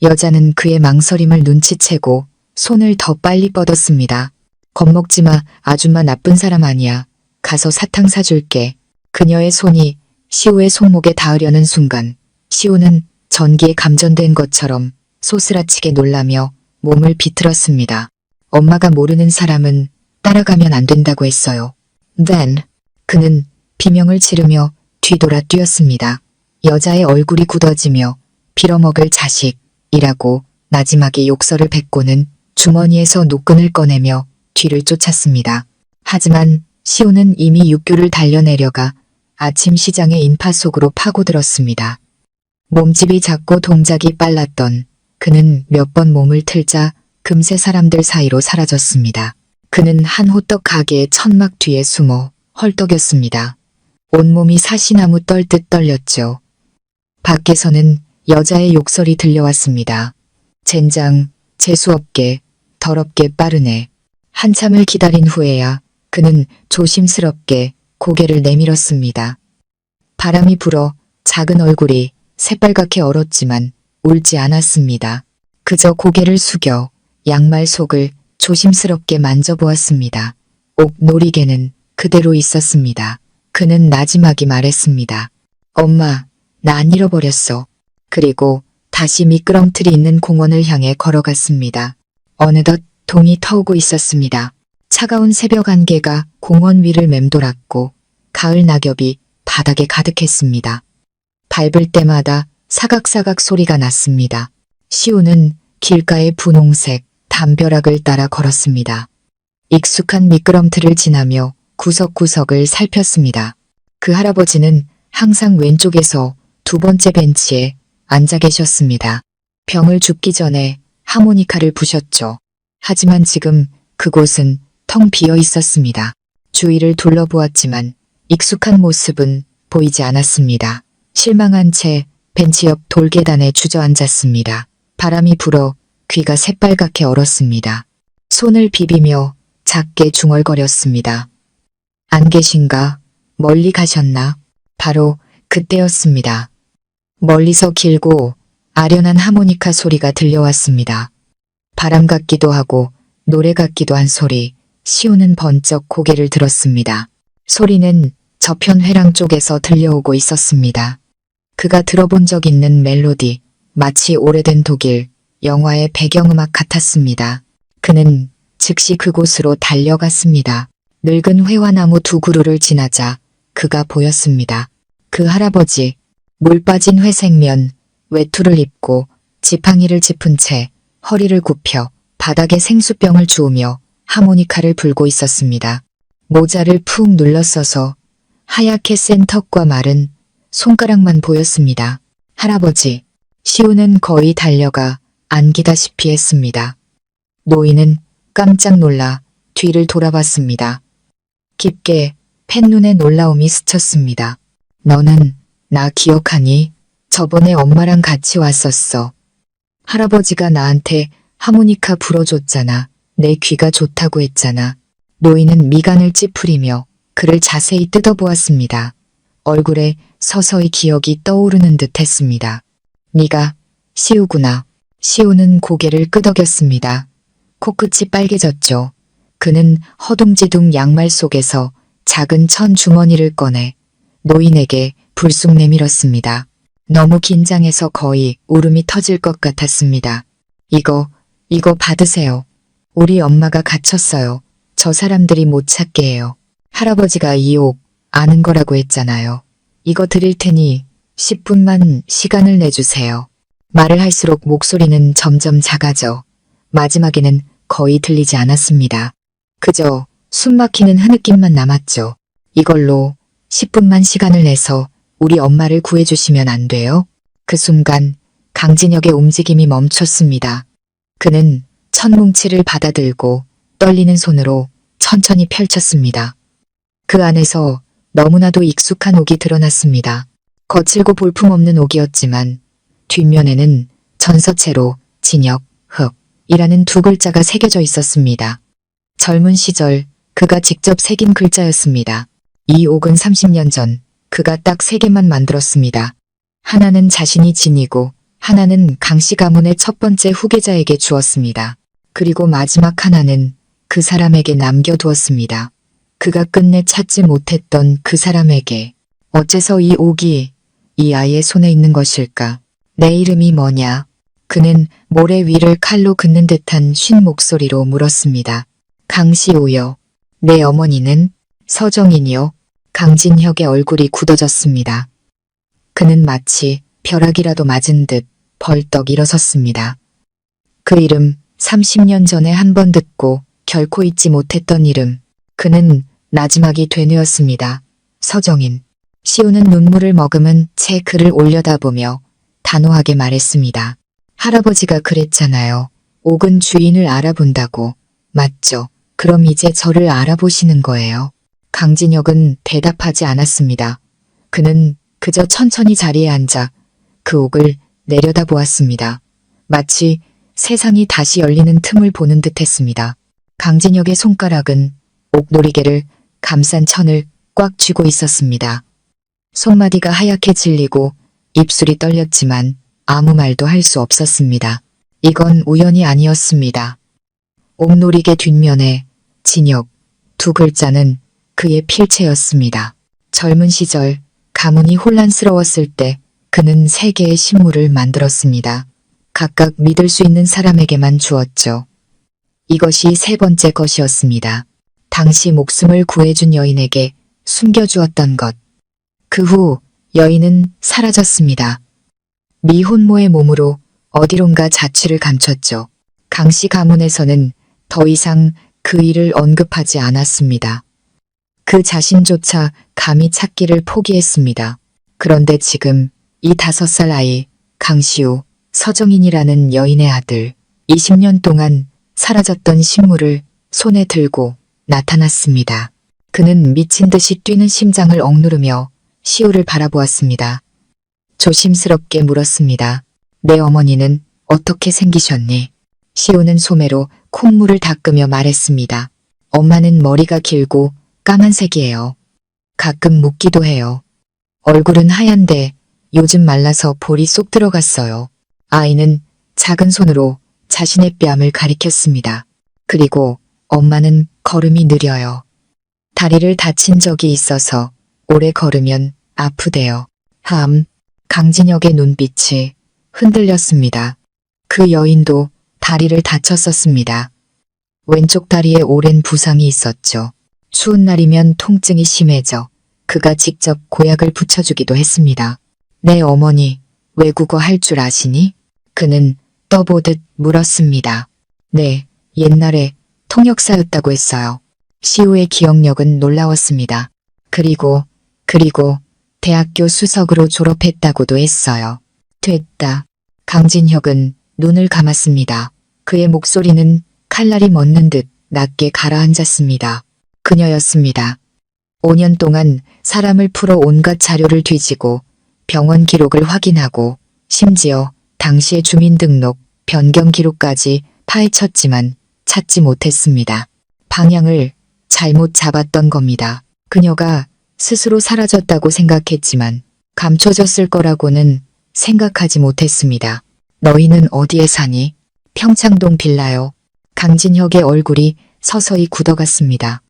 여자는 그의 망설임을 눈치채고 손을 더 빨리 뻗었습니다. 겁먹지 마, 아줌마 나쁜 사람 아니야. 가서 사탕 사줄게. 그녀의 손이 시우의 손목에 닿으려는 순간 시우는 전기에 감전된 것처럼 소스라치게 놀라며 몸을 비틀었습니다. 엄마가 모르는 사람은 따라가면 안 된다고 했어요. Then 그는 비명을 지르며 뒤돌아 뛰었습니다. 여자의 얼굴이 굳어지며 빌어먹을 자식이라고 나지막이 욕설을 뱉고는 주머니에서 노끈을 꺼내며 뒤를 쫓았습니다. 하지만 시우는 이미 육교를 달려내려가 아침 시장의 인파 속으로 파고들었습니다. 몸집이 작고 동작이 빨랐던 그는 몇 번 몸을 틀자 금세 사람들 사이로 사라졌습니다. 그는 한 호떡 가게의 천막 뒤에 숨어 헐떡였습니다. 온몸이 사시나무 떨듯 떨렸죠. 밖에서는 여자의 욕설이 들려왔습니다. 젠장, 재수없게, 더럽게 빠르네. 한참을 기다린 후에야 그는 조심스럽게 고개를 내밀었습니다. 바람이 불어 작은 얼굴이 새빨갛게 얼었지만 울지 않았습니다. 그저 고개를 숙여 양말 속을 조심스럽게 만져보았습니다. 옥 놀이개는 그대로 있었습니다. 그는 나지막이 말했습니다. 엄마, 나 안 잃어버렸어. 그리고 다시 미끄럼틀이 있는 공원을 향해 걸어갔습니다. 어느덧 동이 터오고 있었습니다. 차가운 새벽 안개가 공원 위를 맴돌았고 가을 낙엽이 바닥에 가득했습니다. 밟을 때마다 사각사각 소리가 났습니다. 시우는 길가의 분홍색 담벼락을 따라 걸었습니다. 익숙한 미끄럼틀을 지나며 구석구석을 살폈습니다. 그 할아버지는 항상 왼쪽에서 두 번째 벤치에 앉아 계셨습니다. 병을 죽기 전에 하모니카를 부셨죠. 하지만 지금 그곳은 텅 비어 있었습니다. 주위를 둘러보았지만 익숙한 모습은 보이지 않았습니다. 실망한 채 벤치 옆 돌계단에 주저앉았습니다. 바람이 불어 귀가 새빨갛게 얼었습니다. 손을 비비며 작게 중얼거렸습니다. 안 계신가? 멀리 가셨나? 바로 그때였습니다. 멀리서 길고 아련한 하모니카 소리가 들려왔습니다. 바람 같기도 하고 노래 같기도 한 소리. 시우는 번쩍 고개를 들었습니다. 소리는 저편 회랑 쪽에서 들려오고 있었습니다. 그가 들어본 적 있는 멜로디, 마치 오래된 독일 영화의 배경음악 같았습니다. 그는 즉시 그곳으로 달려갔습니다. 늙은 회화나무 두 그루를 지나자 그가 보였습니다. 그 할아버지, 물 빠진 회색면, 외투를 입고 지팡이를 짚은 채 허리를 굽혀 바닥에 생수병을 주우며 하모니카를 불고 있었습니다. 모자를 푹 눌러써서 하얗게 센 턱과 마른 손가락만 보였습니다. 할아버지, 시우는 거의 달려가 안기다시피 했습니다. 노인은 깜짝 놀라 뒤를 돌아봤습니다. 깊게 팬눈에 놀라움이 스쳤습니다. 너는 나 기억하니? 저번에 엄마랑 같이 왔었어. 할아버지가 나한테 하모니카 불어줬잖아. 내 귀가 좋다고 했잖아. 노인은 미간을 찌푸리며 그를 자세히 뜯어보았습니다. 얼굴에 서서히 기억이 떠오르는 듯 했습니다. 네가 시우구나. 시우는 고개를 끄덕였습니다. 코끝이 빨개졌죠. 그는 허둥지둥 양말 속에서 작은 천 주머니를 꺼내 노인에게 불쑥 내밀었습니다. 너무 긴장해서 거의 울음이 터질 것 같았습니다. 이거 받으세요. 우리 엄마가 갇혔어요. 저 사람들이 못 찾게 해요. 할아버지가 이 옥 아는 거라고 했잖아요. 이거 드릴 테니 10분만 시간을 내주세요. 말을 할수록 목소리는 점점 작아져 마지막에는 거의 들리지 않았습니다. 그저 숨막히는 흐느낌만 남았죠. 이걸로 10분만 시간을 내서 우리 엄마를 구해주시면 안 돼요? 그 순간 강진혁의 움직임이 멈췄습니다. 그는 천뭉치를 받아들고 떨리는 손으로 천천히 펼쳤습니다. 그 안에서 너무나도 익숙한 옥이 드러났습니다. 거칠고 볼품없는 옥이었지만 뒷면에는 전서체로 진혁, 흑이라는 두 글자가 새겨져 있었습니다. 젊은 시절 그가 직접 새긴 글자였습니다. 이 옥은 30년 전 그가 딱 3개만 만들었습니다. 하나는 자신이 지니고 하나는 강씨 가문의 첫 번째 후계자에게 주었습니다. 그리고 마지막 하나는 그 사람에게 남겨두었습니다. 그가 끝내 찾지 못했던 그 사람에게. 어째서 이 옥이 이 아이의 손에 있는 것일까? 내 이름이 뭐냐? 그는 모래 위를 칼로 긋는 듯한 쉰 목소리로 물었습니다. 강시우요. 내 어머니는? 서정인이요. 강진혁의 얼굴이 굳어졌습니다. 그는 마치 벼락이라도 맞은 듯 벌떡 일어섰습니다. 그 이름 30년 전에 한 번 듣고 결코 잊지 못했던 이름. 그는 나지막이 되뇌었습니다. 서정인. 시우는 눈물을 머금은 채 그를 올려다보며 단호하게 말했습니다. 할아버지가 그랬잖아요. 옥은 주인을 알아본다고. 맞죠? 그럼 이제 저를 알아보시는 거예요. 강진혁은 대답하지 않았습니다. 그는 그저 천천히 자리에 앉아 그 옥을 내려다보았습니다. 마치 세상이 다시 열리는 틈을 보는 듯 했습니다. 강진혁의 손가락은 옥놀이개를 감싼 천을 꽉 쥐고 있었습니다. 손마디가 하얗게 질리고 입술이 떨렸지만 아무 말도 할 수 없었습니다. 이건 우연이 아니었습니다. 옥놀이개 뒷면에 진혁 두 글자는 그의 필체였습니다. 젊은 시절 가문이 혼란스러웠을 때 그는 3개의 신물을 만들었습니다. 각각 믿을 수 있는 사람에게만 주었죠. 이것이 3번째 것이었습니다. 당시 목숨을 구해준 여인에게 숨겨주었던 것. 그 후 여인은 사라졌습니다. 미혼모의 몸으로 어디론가 자취를 감췄죠. 강씨 가문에서는 더 이상 그 일을 언급하지 않았습니다. 그 자신조차 감히 찾기를 포기했습니다. 그런데 지금 이 5살 아이 강시우, 서정인이라는 여인의 아들, 20년 동안 사라졌던 신물을 손에 들고 나타났습니다. 그는 미친 듯이 뛰는 심장을 억누르며 시우를 바라보았습니다. 조심스럽게 물었습니다. 내 어머니는 어떻게 생기셨니? 시우는 소매로 콧물을 닦으며 말했습니다. 엄마는 머리가 길고 까만색이에요. 가끔 묻기도 해요. 얼굴은 하얀데 요즘 말라서 볼이 쏙 들어갔어요. 아이는 작은 손으로 자신의 뺨을 가리켰습니다. 그리고 엄마는 걸음이 느려요. 다리를 다친 적이 있어서 오래 걸으면 아프대요. 강진혁의 눈빛이 흔들렸습니다. 그 여인도 다리를 다쳤었습니다. 왼쪽 다리에 오랜 부상이 있었죠. 추운 날이면 통증이 심해져 그가 직접 고약을 붙여주기도 했습니다. 내 어머니 외국어 할 줄 아시니? 그는 떠보듯 물었습니다. 네, 옛날에 통역사였다고 했어요. 시우의 기억력은 놀라웠습니다. 그리고 대학교 수석으로 졸업했다고도 했어요. 됐다. 강진혁은 눈을 감았습니다. 그의 목소리는 칼날이 멎는 듯 낮게 가라앉았습니다. 그녀였습니다. 5년 동안 사람을 풀어 온갖 자료를 뒤지고 병원 기록을 확인하고 심지어 당시의 주민등록 변경 기록까지 파헤쳤지만 찾지 못했습니다. 방향을 잘못 잡았던 겁니다. 그녀가 스스로 사라졌다고 생각했지만 감춰졌을 거라고는 생각하지 못했습니다. 너희는 어디에 사니? 평창동 빌라요. 강진혁의 얼굴이 서서히 굳어갔습니다.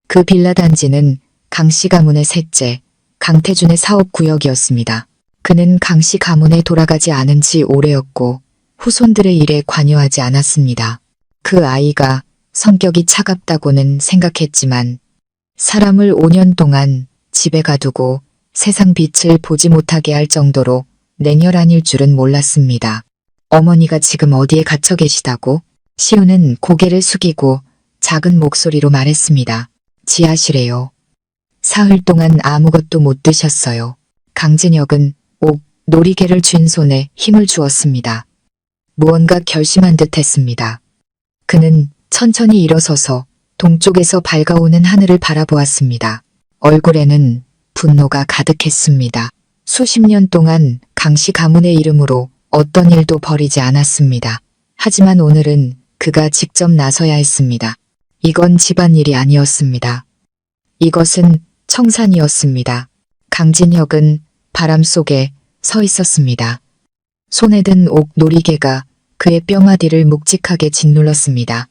그 빌라 단지는 강씨 가문의 셋째, 강태준의 사업구역이었습니다. 그는 강씨 가문에 돌아가지 않은 지 오래였고 후손들의 일에 관여하지 않았습니다. 그 아이가 성격이 차갑다고는 생각했지만 사람을 5년 동안 집에 가두고 세상 빛을 보지 못하게 할 정도로 냉혈한일 줄은 몰랐습니다. 어머니가 지금 어디에 갇혀 계시다고? 시우는 고개를 숙이고 작은 목소리로 말했습니다. 지하실에요. 사흘 동안 아무것도 못 드셨어요. 강진혁은 놀이개를 쥔 손에 힘을 주었습니다. 무언가 결심한 듯 했습니다. 그는 천천히 일어서서 동쪽에서 밝아오는 하늘을 바라보았습니다. 얼굴에는 분노가 가득했습니다. 수십 년 동안 강씨 가문의 이름으로 어떤 일도 벌이지 않았습니다. 하지만 오늘은 그가 직접 나서야 했습니다. 이건 집안일이 아니었습니다. 이것은 청산이었습니다. 강진혁은 바람 속에 서 있었습니다. 손에 든 놀이개가 그의 뼈마디를 묵직하게 짓눌렀습니다.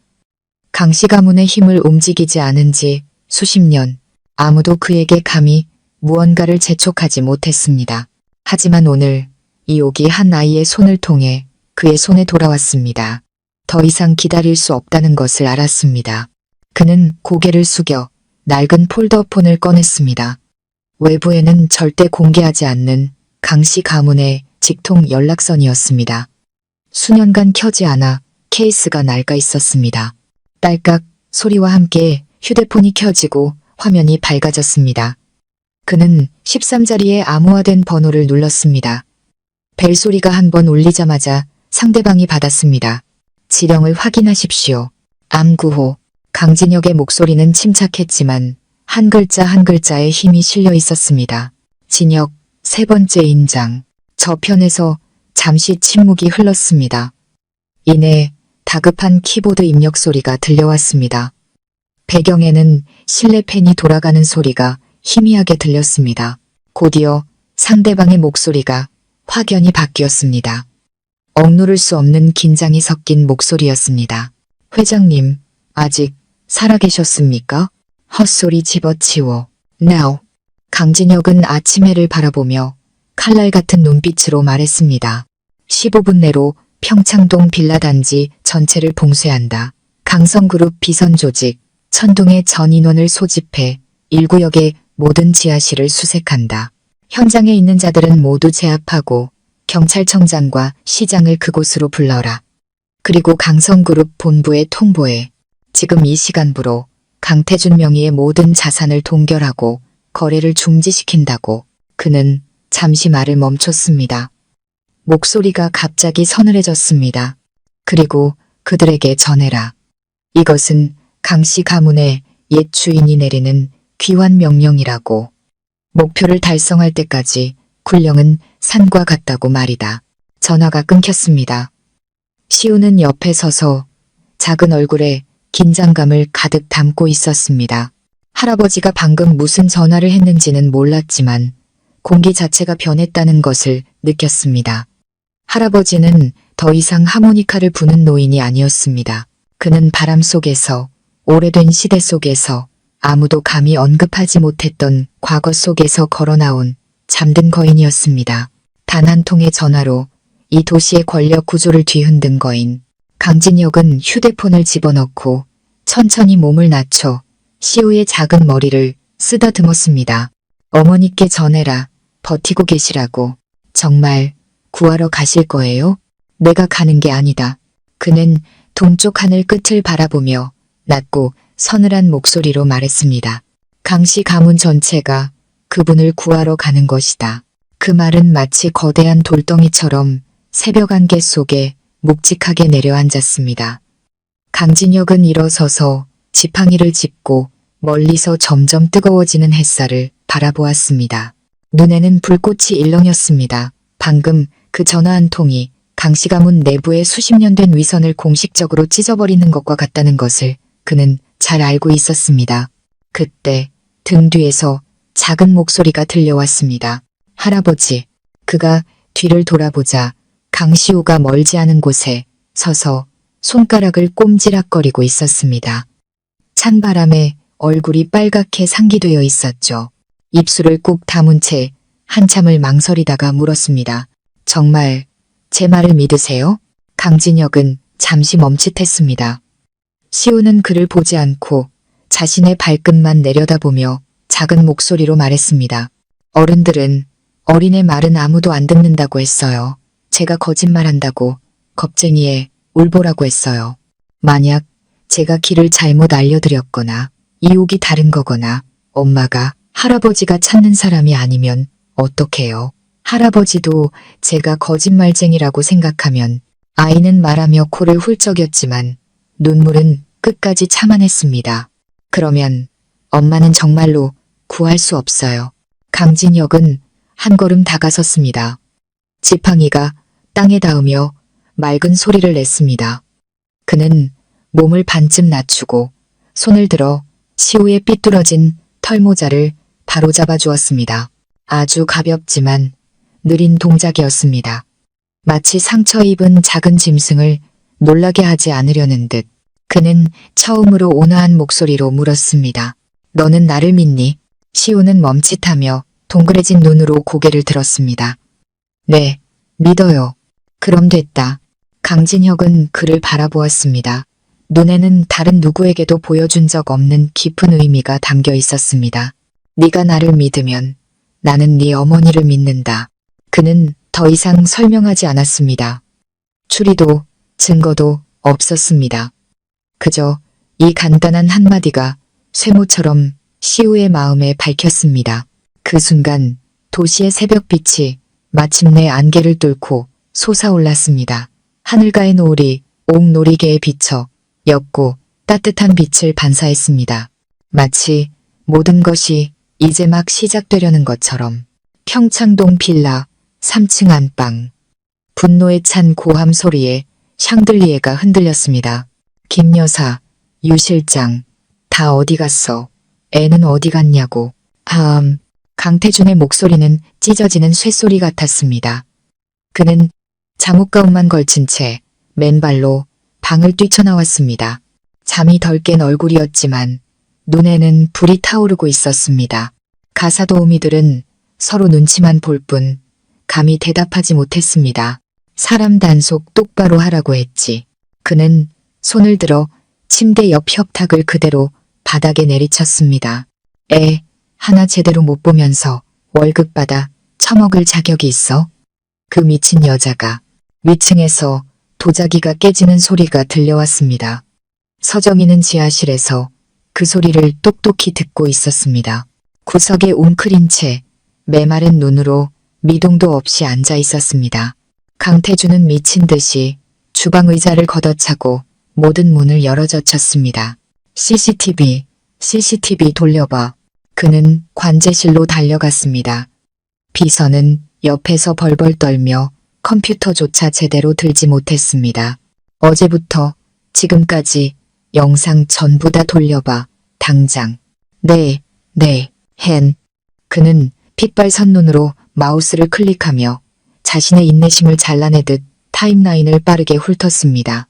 강씨 가문의 힘을 움직이지 않은 지 수십 년, 아무도 그에게 감히 무언가를 재촉하지 못했습니다. 하지만 오늘 이 옥이 한 아이의 손을 통해 그의 손에 돌아왔습니다. 더 이상 기다릴 수 없다는 것을 알았습니다. 그는 고개를 숙여 낡은 폴더폰을 꺼냈습니다. 외부에는 절대 공개하지 않는 강씨 가문의 직통 연락선이었습니다. 수년간 켜지 않아 케이스가 낡아 있었습니다. 딸깍 소리와 함께 휴대폰이 켜지고 화면이 밝아졌습니다. 그는 13자리의 암호화된 번호를 눌렀습니다. 벨소리가 한 번 울리자마자 상대방이 받았습니다. 지령을 확인하십시오. 암구호. 강진혁의 목소리는 침착했지만 한 글자 한 글자에 힘이 실려 있었습니다. 진혁, 3번째 인장. 저편에서 잠시 침묵이 흘렀습니다. 이내 다급한 키보드 입력 소리가 들려왔습니다. 배경에는 실내 팬이 돌아가는 소리가 희미하게 들렸습니다. 곧이어 상대방의 목소리가 확연히 바뀌었습니다. 억누를 수 없는 긴장이 섞인 목소리였습니다. 회장님, 아직 살아계셨습니까? 헛소리 집어치워. Now. 강진혁은 아침 해를 바라보며 칼날 같은 눈빛으로 말했습니다. 15분 내로 평창동 빌라 단지 전체를 봉쇄한다. 강성그룹 비선조직, 천둥의 전 인원을 소집해 1구역의 모든 지하실을 수색한다. 현장에 있는 자들은 모두 제압하고 경찰청장과 시장을 그곳으로 불러라. 그리고 강성그룹 본부에 통보해. 지금 이 시간부로 강태준 명의의 모든 자산을 동결하고 거래를 중지시킨다고. 그는 잠시 말을 멈췄습니다. 목소리가 갑자기 서늘해졌습니다. 그리고 그들에게 전해라. 이것은 강씨 가문의 옛 주인이 내리는 귀환 명령이라고. 목표를 달성할 때까지 군령은 산과 같다고 말이다. 전화가 끊겼습니다. 시우는 옆에 서서 작은 얼굴에 긴장감을 가득 담고 있었습니다. 할아버지가 방금 무슨 전화를 했는지는 몰랐지만 공기 자체가 변했다는 것을 느꼈습니다. 할아버지는 더 이상 하모니카를 부는 노인이 아니었습니다. 그는 바람 속에서, 오래된 시대 속에서, 아무도 감히 언급하지 못했던 과거 속에서 걸어나온 잠든 거인이었습니다. 단 한 통의 전화로 이 도시의 권력 구조를 뒤흔든 거인. 강진혁은 휴대폰을 집어넣고 천천히 몸을 낮춰 시우의 작은 머리를 쓰다듬었습니다. 어머니께 전해라. 버티고 계시라고. 정말 구하러 가실 거예요? 내가 가는 게 아니다. 그는 동쪽 하늘 끝을 바라보며 낮고 서늘한 목소리로 말했습니다. 강씨 가문 전체가 그분을 구하러 가는 것이다. 그 말은 마치 거대한 돌덩이처럼 새벽 안개 속에 묵직하게 내려앉았습니다. 강진혁은 일어서서 지팡이를 짚고 멀리서 점점 뜨거워지는 햇살을 바라보았습니다. 눈에는 불꽃이 일렁였습니다. 방금 그 전화 한 통이 강씨 가문 내부의 수십 년 된 위선을 공식적으로 찢어버리는 것과 같다는 것을 그는 잘 알고 있었습니다. 그때 등 뒤에서 작은 목소리가 들려왔습니다. 할아버지. 그가 뒤를 돌아보자 강시우가 멀지 않은 곳에 서서 손가락을 꼼지락거리고 있었습니다. 찬바람에 얼굴이 빨갛게 상기되어 있었죠. 입술을 꾹 다문 채 한참을 망설이다가 물었습니다. 정말 제 말을 믿으세요? 강진혁은 잠시 멈칫했습니다. 시우는 그를 보지 않고 자신의 발끝만 내려다보며 작은 목소리로 말했습니다. 어른들은 어린애 말은 아무도 안 듣는다고 했어요. 제가 거짓말한다고 겁쟁이에 울보라고 했어요. 만약 제가 길을 잘못 알려드렸거나 이옥이 다른 거거나 엄마가 할아버지가 찾는 사람이 아니면 어떡해요? 할아버지도 제가 거짓말쟁이라고 생각하면 아이는 말하며 코를 훌쩍였지만 눈물은 끝까지 참아냈습니다. 그러면 엄마는 정말로 구할 수 없어요. 강진혁은 한 걸음 다가섰습니다. 지팡이가 땅에 닿으며 맑은 소리를 냈습니다. 그는 몸을 반쯤 낮추고 손을 들어 시우의 삐뚤어진 털모자를 바로잡아 주었습니다. 아주 가볍지만 느린 동작이었습니다. 마치 상처 입은 작은 짐승을 놀라게 하지 않으려는 듯 그는 처음으로 온화한 목소리로 물었습니다. 너는 나를 믿니? 시우는 멈칫하며 동그래진 눈으로 고개를 들었습니다. 네, 믿어요. 그럼 됐다. 강진혁은 그를 바라보았습니다. 눈에는 다른 누구에게도 보여준 적 없는 깊은 의미가 담겨 있었습니다. 네가 나를 믿으면 나는 네 어머니를 믿는다. 그는 더 이상 설명하지 않았습니다. 추리도 증거도 없었습니다. 그저 이 간단한 한마디가 쇠모처럼 시우의 마음에 밝혔습니다. 그 순간 도시의 새벽빛이 마침내 안개를 뚫고 솟아올랐습니다. 하늘가의 노을이 옥 놀이개에 비쳐 옅고 따뜻한 빛을 반사했습니다. 마치 모든 것이 이제 막 시작되려는 것처럼. 평창동 빌라 3층 안방. 분노에 찬 고함 소리에 샹들리에가 흔들렸습니다. 김 여사, 유 실장, 다 어디 갔어? 애는 어디 갔냐고. 강태준의 목소리는 찢어지는 쇠소리 같았습니다. 그는 잠옷가운만 걸친 채 맨발로 방을 뛰쳐나왔습니다. 잠이 덜 깬 얼굴이었지만 눈에는 불이 타오르고 있었습니다. 가사도우미들은 서로 눈치만 볼 뿐 감히 대답하지 못했습니다. 사람 단속 똑바로 하라고 했지. 그는 손을 들어 침대 옆 협탁을 그대로 바닥에 내리쳤습니다. 애 하나 제대로 못 보면서 월급 받아 처먹을 자격이 있어? 그 미친 여자가. 위층에서 도자기가 깨지는 소리가 들려왔습니다. 서정희는 지하실에서 그 소리를 똑똑히 듣고 있었습니다. 구석에 웅크린 채 메마른 눈으로 미동도 없이 앉아 있었습니다. 강태준은 미친 듯이 주방 의자를 걷어차고 모든 문을 열어젖혔습니다. CCTV 돌려봐. 그는 관제실로 달려갔습니다. 비서는 옆에서 벌벌 떨며 컴퓨터조차 제대로 들지 못했습니다. 어제부터 지금까지 영상 전부 다 돌려봐. 당장. 네. 그는 핏발선 눈으로 마우스를 클릭하며 자신의 인내심을 잘라내듯 타임라인을 빠르게 훑었습니다.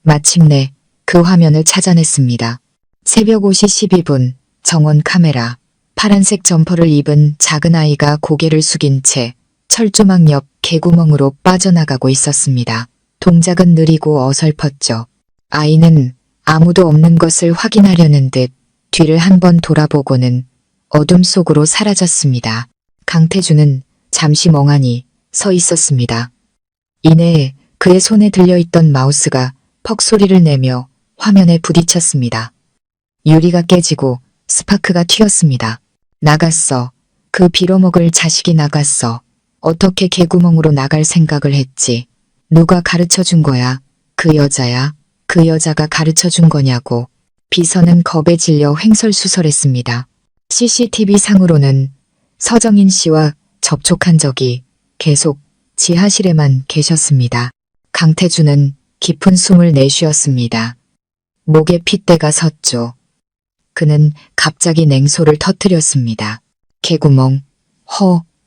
마침내 그 화면을 찾아냈습니다. 새벽 5시 12분 정원 카메라. 파란색 점퍼를 입은 작은 아이가 고개를 숙인 채 철조망 옆 개구멍으로 빠져나가고 있었습니다. 동작은 느리고 어설펐죠. 아이는 아무도 없는 것을 확인하려는 듯 뒤를 한번 돌아보고는 어둠 속으로 사라졌습니다. 강태준은 잠시 멍하니 서 있었습니다. 이내 그의 손에 들려있던 마우스가 퍽 소리를 내며 화면에 부딪혔습니다. 유리가 깨지고 스파크가 튀었습니다. 나갔어. 그 빌어먹을 자식이 나갔어. 어떻게 개구멍으로 나갈 생각을 했지. 누가 가르쳐준 거야? 그 여자야? 그 여자가 가르쳐준 거냐고. 비서는 겁에 질려 횡설수설했습니다. CCTV 상으로는 서정인 씨와 접촉한 적이 계속 지하실에만 계셨습니다. 강태준은 깊은 숨을 내쉬었습니다. 목에 핏대가 섰죠. 그는 갑자기 냉소를 터뜨렸습니다. 개구멍.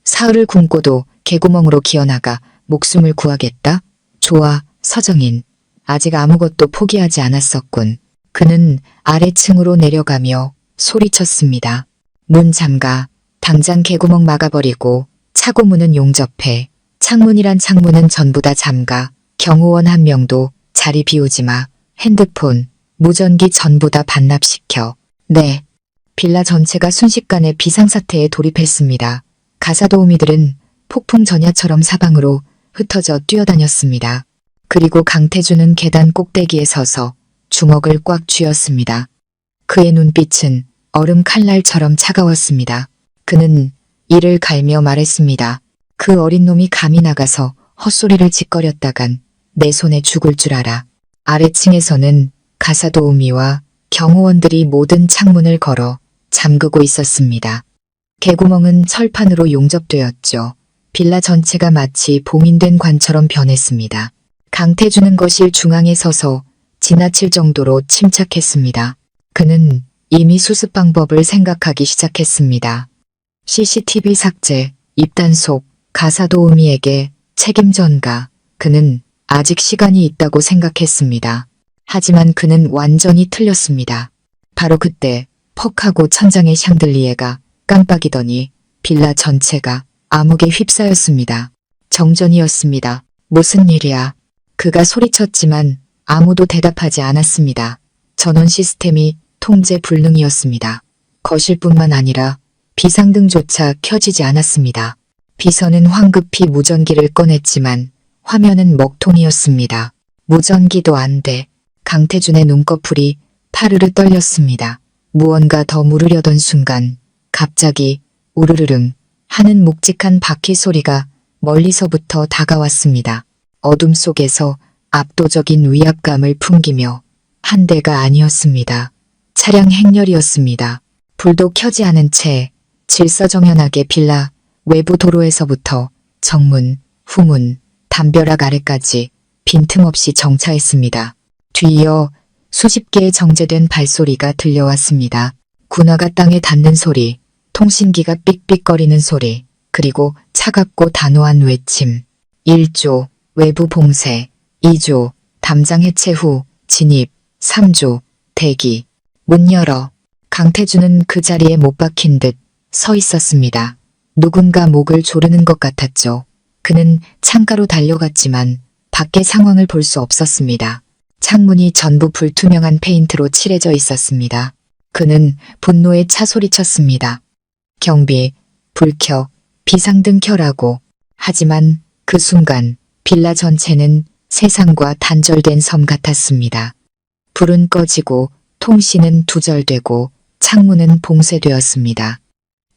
사흘을 굶고도 개구멍으로 기어나가 목숨을 구하겠다? 좋아, 서정인. 아직 아무것도 포기하지 않았었군. 그는 아래층으로 내려가며 소리쳤습니다. 문 잠가. 당장 개구멍 막아버리고 차고 문은 용접해. 창문이란 창문은 전부 다 잠가. 경호원 한 명도 자리 비우지 마. 핸드폰, 무전기 전부 다 반납시켜. 네. 빌라 전체가 순식간에 비상사태에 돌입했습니다. 가사도우미들은 폭풍 전야처럼 사방으로 흩어져 뛰어다녔습니다. 그리고 강태준은 계단 꼭대기에 서서 주먹을 꽉 쥐었습니다. 그의 눈빛은 얼음 칼날처럼 차가웠습니다. 그는 이를 갈며 말했습니다. 그 어린 놈이 감히 나가서 헛소리를 짓거렸다간 내 손에 죽을 줄 알아. 아래층에서는 가사도우미와 경호원들이 모든 창문을 걸어 잠그고 있었습니다. 개구멍은 철판으로 용접되었죠. 빌라 전체가 마치 봉인된 관처럼 변했습니다. 강태준은 거실 중앙에 서서 지나칠 정도로 침착했습니다. 그는 이미 수습 방법을 생각하기 시작했습니다. CCTV 삭제, 입단속, 가사도우미에게 책임 전가. 그는 아직 시간이 있다고 생각했습니다. 하지만 그는 완전히 틀렸습니다. 바로 그때 퍽 하고 천장의 샹들리에가 깜빡이더니 빌라 전체가 암흑에 휩싸였습니다. 정전이었습니다. 무슨 일이야? 그가 소리쳤지만 아무도 대답하지 않았습니다. 전원 시스템이 통제 불능이었습니다. 거실뿐만 아니라 비상등조차 켜지지 않았습니다. 비서는 황급히 무전기를 꺼냈지만 화면은 먹통이었습니다. 무전기도 안 돼. 강태준의 눈꺼풀이 파르르 떨렸습니다. 무언가 더 물으려던 순간 갑자기 우르르릉 하는 묵직한 바퀴 소리가 멀리서부터 다가왔습니다. 어둠 속에서 압도적인 위압감을 풍기며 한 대가 아니었습니다. 차량 행렬이었습니다. 불도 켜지 않은 채 질서정연하게 빌라 외부 도로에서부터 정문, 후문, 담벼락 아래까지 빈틈없이 정차했습니다. 뒤이어 수십 개의 정제된 발소리가 들려왔습니다. 군화가 땅에 닿는 소리, 통신기가 삑삑거리는 소리, 그리고 차갑고 단호한 외침. 1조, 외부 봉쇄. 2조, 담장 해체 후 진입. 3조, 대기. 문 열어. 강태준은 그 자리에 못 박힌 듯 서 있었습니다. 누군가 목을 조르는 것 같았죠. 그는 창가로 달려갔지만 밖의 상황을 볼 수 없었습니다. 창문이 전부 불투명한 페인트로 칠해져 있었습니다. 그는 분노에 차 소리쳤습니다. 경비, 불 켜, 비상등 켜라고. 하지만 그 순간 빌라 전체는 세상과 단절된 섬 같았습니다. 불은 꺼지고 통신은 두절되고 창문은 봉쇄되었습니다.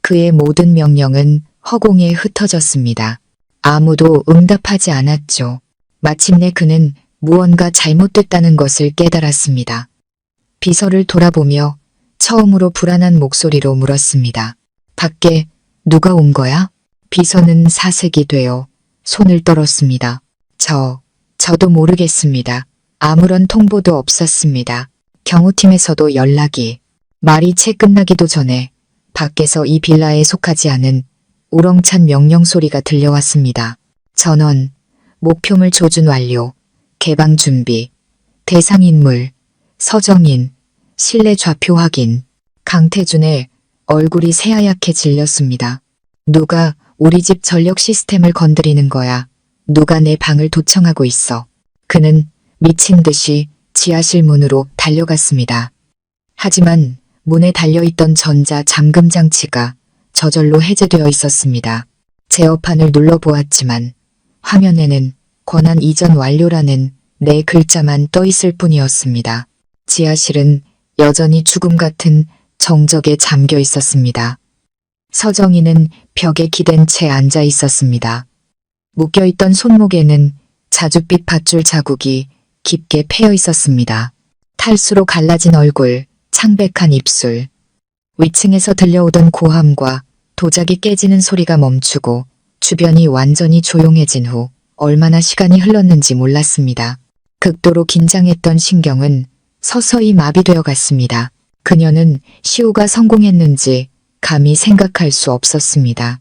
그의 모든 명령은 허공에 흩어졌습니다. 아무도 응답하지 않았죠. 마침내 그는 무언가 잘못됐다는 것을 깨달았습니다. 비서를 돌아보며 처음으로 불안한 목소리로 물었습니다. 밖에 누가 온 거야? 비서는 사색이 되어 손을 떨었습니다. 저도 모르겠습니다. 아무런 통보도 없었습니다. 경호팀에서도 연락이. 말이 채 끝나기도 전에 밖에서 이 빌라에 속하지 않은 우렁찬 명령 소리가 들려왔습니다. 전원, 목표물 조준 완료, 개방 준비, 대상 인물, 서정인, 실내 좌표 확인. 강태준의 얼굴이 새하얗게 질렸습니다. 누가 우리 집 전력 시스템을 건드리는 거야. 누가 내 방을 도청하고 있어. 그는 미친 듯이 지하실 문으로 달려갔습니다. 하지만 문에 달려있던 전자 잠금 장치가 저절로 해제되어 있었습니다. 제어판을 눌러보았지만 화면에는 권한 이전 완료라는 네 글자만 떠 있을 뿐이었습니다. 지하실은 여전히 죽음 같은 정적에 잠겨 있었습니다. 서정희는 벽에 기댄 채 앉아 있었습니다. 묶여있던 손목에는 자줏빛 밧줄 자국이 깊게 패여 있었습니다. 탈수로 갈라진 얼굴, 창백한 입술. 위층에서 들려오던 고함과 도자기 깨지는 소리가 멈추고 주변이 완전히 조용해진 후 얼마나 시간이 흘렀는지 몰랐습니다. 극도로 긴장했던 신경은 서서히 마비되어 갔습니다. 그녀는 시호가 성공했는지 감히 생각할 수 없었습니다.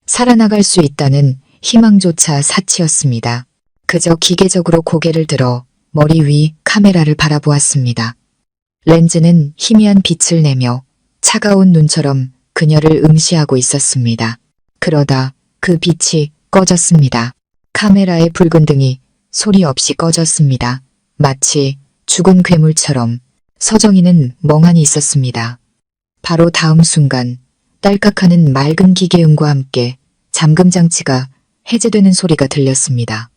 살아나갈 수 있다는 희망조차 사치였습니다. 그저 기계적으로 고개를 들어 머리 위 카메라를 바라보았습니다. 렌즈는 희미한 빛을 내며 차가운 눈처럼 그녀를 응시하고 있었습니다. 그러다 그 빛이 꺼졌습니다. 카메라의 붉은 등이 소리 없이 꺼졌습니다. 마치 죽은 괴물처럼 서정희는 멍하니 있었습니다. 바로 다음 순간 딸깍하는 맑은 기계음과 함께 잠금 장치가 해제되는 소리가 들렸습니다.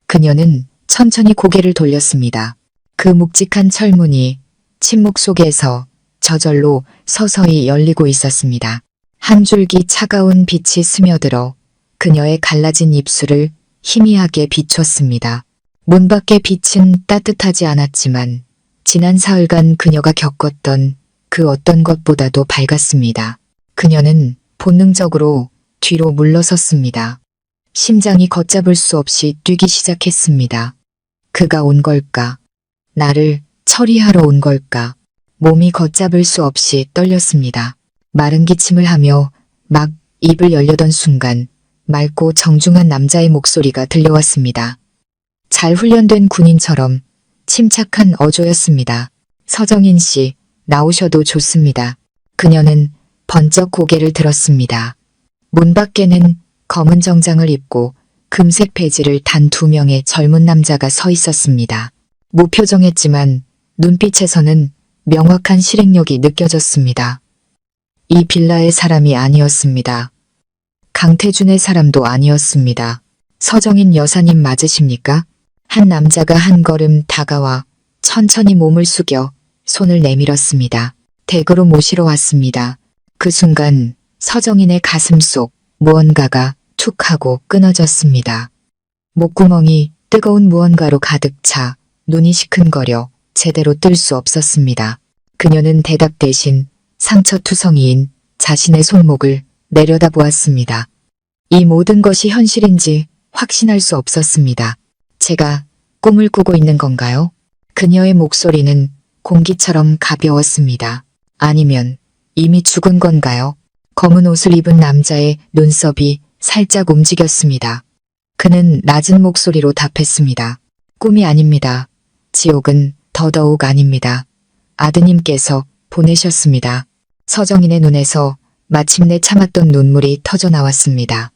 그녀는 천천히 고개를 돌렸습니다. 그 묵직한 철문이 침묵 속에서 저절로 서서히 열리고 있었습니다. 한 줄기 차가운 빛이 스며들어 그녀의 갈라진 입술을 희미하게 비췄습니다. 문 밖의 빛은 따뜻하지 않았지만 지난 사흘간 그녀가 겪었던 그 어떤 것보다도 밝았습니다. 그녀는 본능적으로 뒤로 물러섰습니다. 심장이 걷잡을 수 없이 뛰기 시작했습니다. 그가 온 걸까? 나를 처리하러 온 걸까? 몸이 걷잡을 수 없이 떨렸습니다. 마른 기침을 하며 막 입을 열려던 순간 맑고 정중한 남자의 목소리가 들려왔습니다. 잘 훈련된 군인처럼 침착한 어조였습니다. 서정인 씨, 나오셔도 좋습니다. 그녀는 번쩍 고개를 들었습니다. 문 밖에는 검은 정장을 입고 금색 배지를 단 2명의 젊은 남자가 서 있었습니다. 무표정했지만 눈빛에서는 명확한 실행력이 느껴졌습니다. 이 빌라의 사람이 아니었습니다. 강태준의 사람도 아니었습니다. 서정인 여사님 맞으십니까? 한 남자가 한 걸음 다가와 천천히 몸을 숙여 손을 내밀었습니다. 댁으로 모시러 왔습니다. 그 순간 서정인의 가슴 속 무언가가 툭 하고 끊어졌습니다. 목구멍이 뜨거운 무언가로 가득 차 눈이 시큰거려 제대로 뜰 수 없었습니다. 그녀는 대답 대신 상처투성이인 자신의 손목을 내려다보았습니다. 이 모든 것이 현실인지 확신할 수 없었습니다. 제가 꿈을 꾸고 있는 건가요? 그녀의 목소리는 공기처럼 가벼웠습니다. 아니면 이미 죽은 건가요? 검은 옷을 입은 남자의 눈썹이 살짝 움직였습니다. 그는 낮은 목소리로 답했습니다. 꿈이 아닙니다. 지옥은 더더욱 아닙니다. 아드님께서 보내셨습니다. 서정인의 눈에서 마침내 참았던 눈물이 터져 나왔습니다.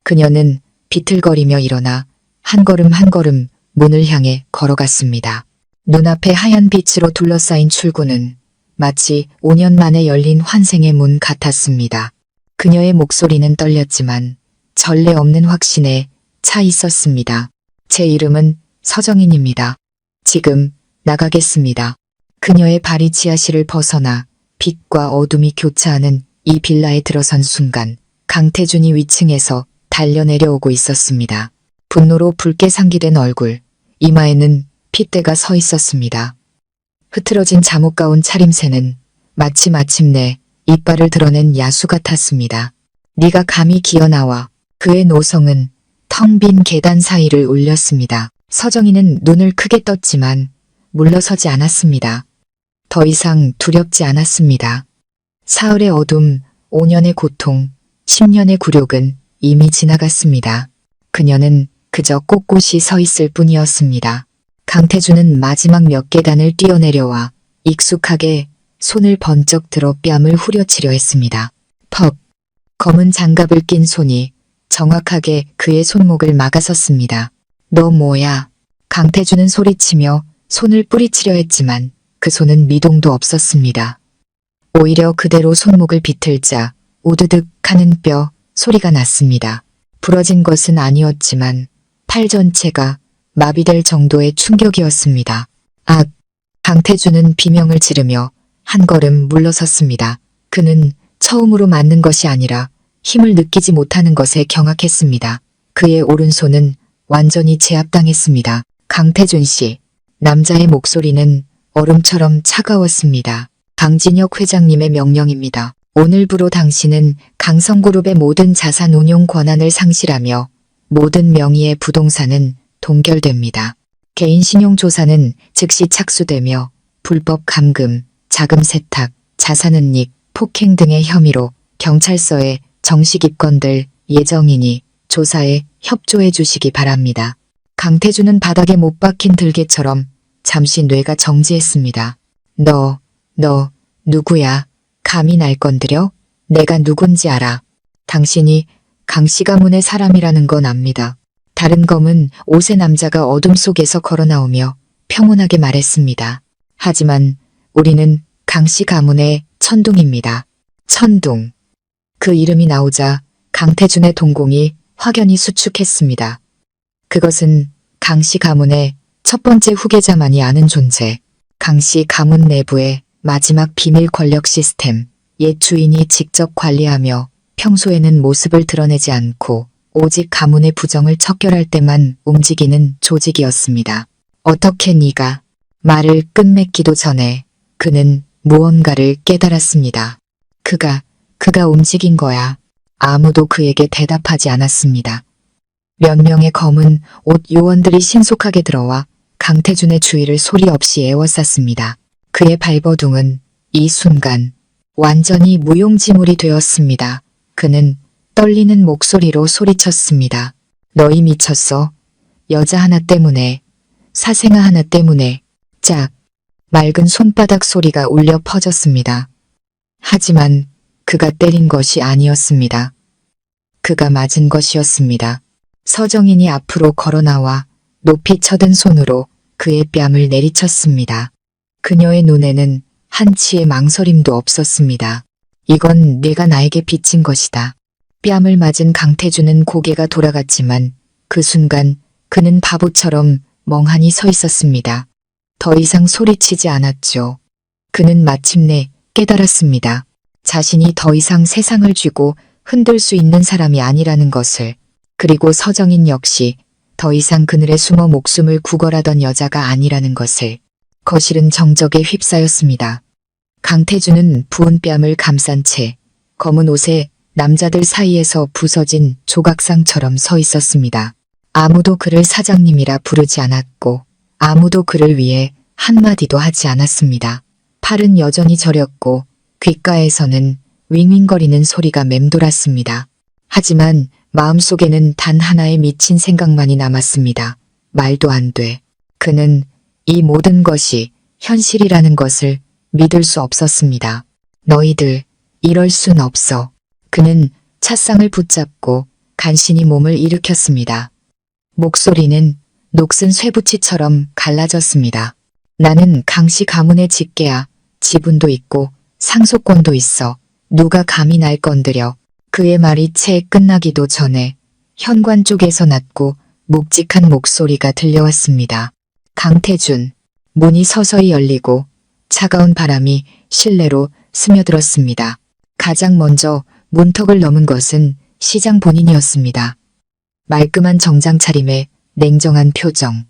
그녀는 비틀거리며 일어나 한 걸음 한 걸음 문을 향해 걸어갔습니다. 눈앞에 하얀 빛으로 둘러싸인 출구는 마치 5년 만에 열린 환생의 문 같았습니다. 그녀의 목소리는 떨렸지만 전례 없는 확신에 차 있었습니다. 제 이름은 서정인입니다. 지금 나가겠습니다. 그녀의 발이 지하실을 벗어나 빛과 어둠이 교차하는 이 빌라에 들어선 순간 강태준이 위층에서 달려내려오고 있었습니다. 분노로 붉게 상기된 얼굴, 이마에는 핏대가 서 있었습니다. 흐트러진 잠옷 가운 차림새는 마치 마침내 이빨을 드러낸 야수 같았습니다. 네가 감히 기어나와. 그의 노성은 텅 빈 계단 사이를 울렸습니다. 서정희는 눈을 크게 떴지만 물러서지 않았습니다. 더 이상 두렵지 않았습니다. 사흘의 어둠, 5년의 고통, 10년의 굴욕은 이미 지나갔습니다. 그녀는 그저 꼿꼿이 서 있을 뿐이었습니다. 강태준은 마지막 몇 계단을 뛰어내려와 익숙하게 손을 번쩍 들어 뺨을 후려치려 했습니다. 퍽! 검은 장갑을 낀 손이 정확하게 그의 손목을 막아섰습니다. 너 뭐야? 강태준은 소리치며 손을 뿌리치려 했지만 그 손은 미동도 없었습니다. 오히려 그대로 손목을 비틀자 우드득 하는 뼈 소리가 났습니다. 부러진 것은 아니었지만 팔 전체가 마비될 정도의 충격이었습니다. 악! 강태준은 비명을 지르며 한 걸음 물러섰습니다. 그는 처음으로 맞는 것이 아니라 힘을 느끼지 못하는 것에 경악했습니다. 그의 오른손은 완전히 제압당했습니다. 강태준 씨. 남자의 목소리는 얼음처럼 차가웠습니다. 강진혁 회장님의 명령입니다. 오늘부로 당신은 강성그룹의 모든 자산 운용 권한을 상실하며 모든 명의의 부동산은 동결됩니다. 개인 신용조사는 즉시 착수되며 불법 감금, 자금 세탁, 자산 은닉, 폭행 등의 혐의로 경찰서에 정식 입건될 예정이니 조사에 협조해 주시기 바랍니다. 강태준은 바닥에 못 박힌 들개처럼 잠시 뇌가 정지했습니다. 너 누구야? 감히 날 건드려? 내가 누군지 알아. 당신이 강씨 가문의 사람이라는 건 압니다. 다른 검은 옷의 남자가 어둠 속에서 걸어 나오며 평온하게 말했습니다. 하지만 우리는 강씨 가문의 천둥입니다. 천둥. 그 이름이 나오자 강태준의 동공이 확연히 수축했습니다. 그것은 강씨 가문의 첫 번째 후계자만이 아는 존재. 강씨 가문 내부의 마지막 비밀 권력 시스템. 옛 주인이 직접 관리하며 평소에는 모습을 드러내지 않고 오직 가문의 부정을 척결할 때만 움직이는 조직이었습니다. 어떻게 네가 말을 끝맺기도 전에 그는 무언가를 깨달았습니다. 그가 움직인 거야. 아무도 그에게 대답하지 않았습니다. 몇 명의 검은 옷 요원들이 신속하게 들어와 강태준의 주위를 소리 없이 에워쌌습니다. 그의 발버둥은 이 순간 완전히 무용지물이 되었습니다. 그는 떨리는 목소리로 소리쳤습니다. 너희 미쳤어? 여자 하나 때문에, 사생아 하나 때문에. 짝! 맑은 손바닥 소리가 울려 퍼졌습니다. 하지만 그가 때린 것이 아니었습니다. 그가 맞은 것이었습니다. 서정인이 앞으로 걸어 나와 높이 쳐든 손으로 그의 뺨을 내리쳤습니다. 그녀의 눈에는 한치의 망설임도 없었습니다. 이건 네가 나에게 빚진 것이다. 뺨을 맞은 강태준은 고개가 돌아갔지만 그 순간 그는 바보처럼 멍하니 서 있었습니다. 더 이상 소리치지 않았죠. 그는 마침내 깨달았습니다. 자신이 더 이상 세상을 쥐고 흔들 수 있는 사람이 아니라는 것을. 그리고 서정인 역시 더 이상 그늘에 숨어 목숨을 구걸하던 여자가 아니라는 것을. 거실은 정적에 휩싸였습니다. 강태준은 부은 뺨을 감싼 채 검은 옷에 남자들 사이에서 부서진 조각상처럼 서 있었습니다. 아무도 그를 사장님이라 부르지 않았고 아무도 그를 위해 한마디도 하지 않았습니다. 팔은 여전히 저렸고 귓가에서는 윙윙거리는 소리가 맴돌았습니다. 하지만 마음속에는 단 하나의 미친 생각만이 남았습니다. 말도 안 돼. 그는 이 모든 것이 현실이라는 것을 믿을 수 없었습니다. 너희들, 이럴 순 없어. 그는 찻상을 붙잡고 간신히 몸을 일으켰습니다. 목소리는 녹슨 쇠붙이처럼 갈라졌습니다. 나는 강씨 가문의 직계야. 지분도 있고 상속권도 있어. 누가 감히 날 건드려. 그의 말이 채 끝나기도 전에 현관 쪽에서 낮고 묵직한 목소리가 들려왔습니다. 강태준, 문이 서서히 열리고 차가운 바람이 실내로 스며들었습니다. 가장 먼저 문턱을 넘은 것은 시장 본인이었습니다. 말끔한 정장 차림에 냉정한 표정.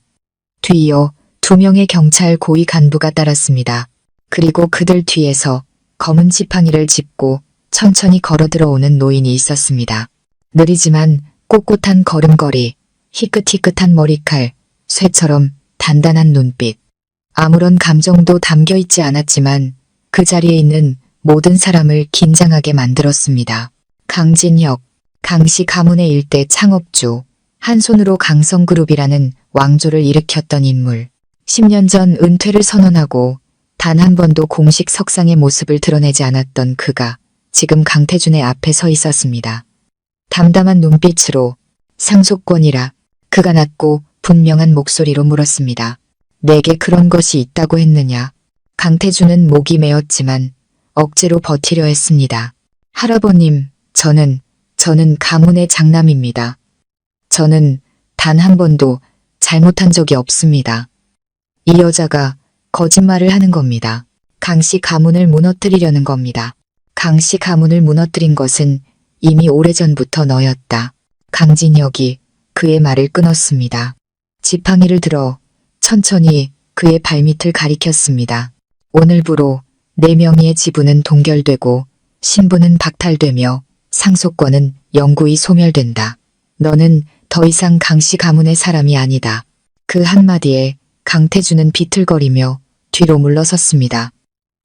뒤이어 2명의 경찰 고위 간부가 따랐습니다. 그리고 그들 뒤에서 검은 지팡이를 짚고 천천히 걸어 들어오는 노인이 있었습니다. 느리지만 꼿꼿한 걸음걸이, 희끗희끗한 머리칼, 쇠처럼 단단한 눈빛. 아무런 감정도 담겨 있지 않았지만 그 자리에 있는 모든 사람을 긴장하게 만들었습니다. 강진혁, 강씨 가문의 일대 창업주, 한 손으로 강성그룹이라는 왕조를 일으켰던 인물. 10년 전 은퇴를 선언하고 단 한 번도 공식 석상의 모습을 드러내지 않았던 그가 지금 강태준의 앞에 서 있었습니다. 담담한 눈빛으로 상속권이라 그가 낮고 분명한 목소리로 물었습니다. 내게 그런 것이 있다고 했느냐? 강태준은 목이 메었지만 억지로 버티려 했습니다. 할아버님, 저는 가문의 장남입니다. 저는 단 한 번도 잘못한 적이 없습니다. 이 여자가 거짓말을 하는 겁니다. 강씨 가문을 무너뜨리려는 겁니다. 강씨 가문을 무너뜨린 것은 이미 오래전부터 너였다. 강진혁이 그의 말을 끊었습니다. 지팡이를 들어 천천히 그의 발밑을 가리켰습니다. 오늘부로 내 명의의 지분은 동결되고 신분은 박탈되며 상속권은 영구히 소멸된다. 너는 더 이상 강씨 가문의 사람이 아니다. 그 한마디에 강태준은 비틀거리며 뒤로 물러섰습니다.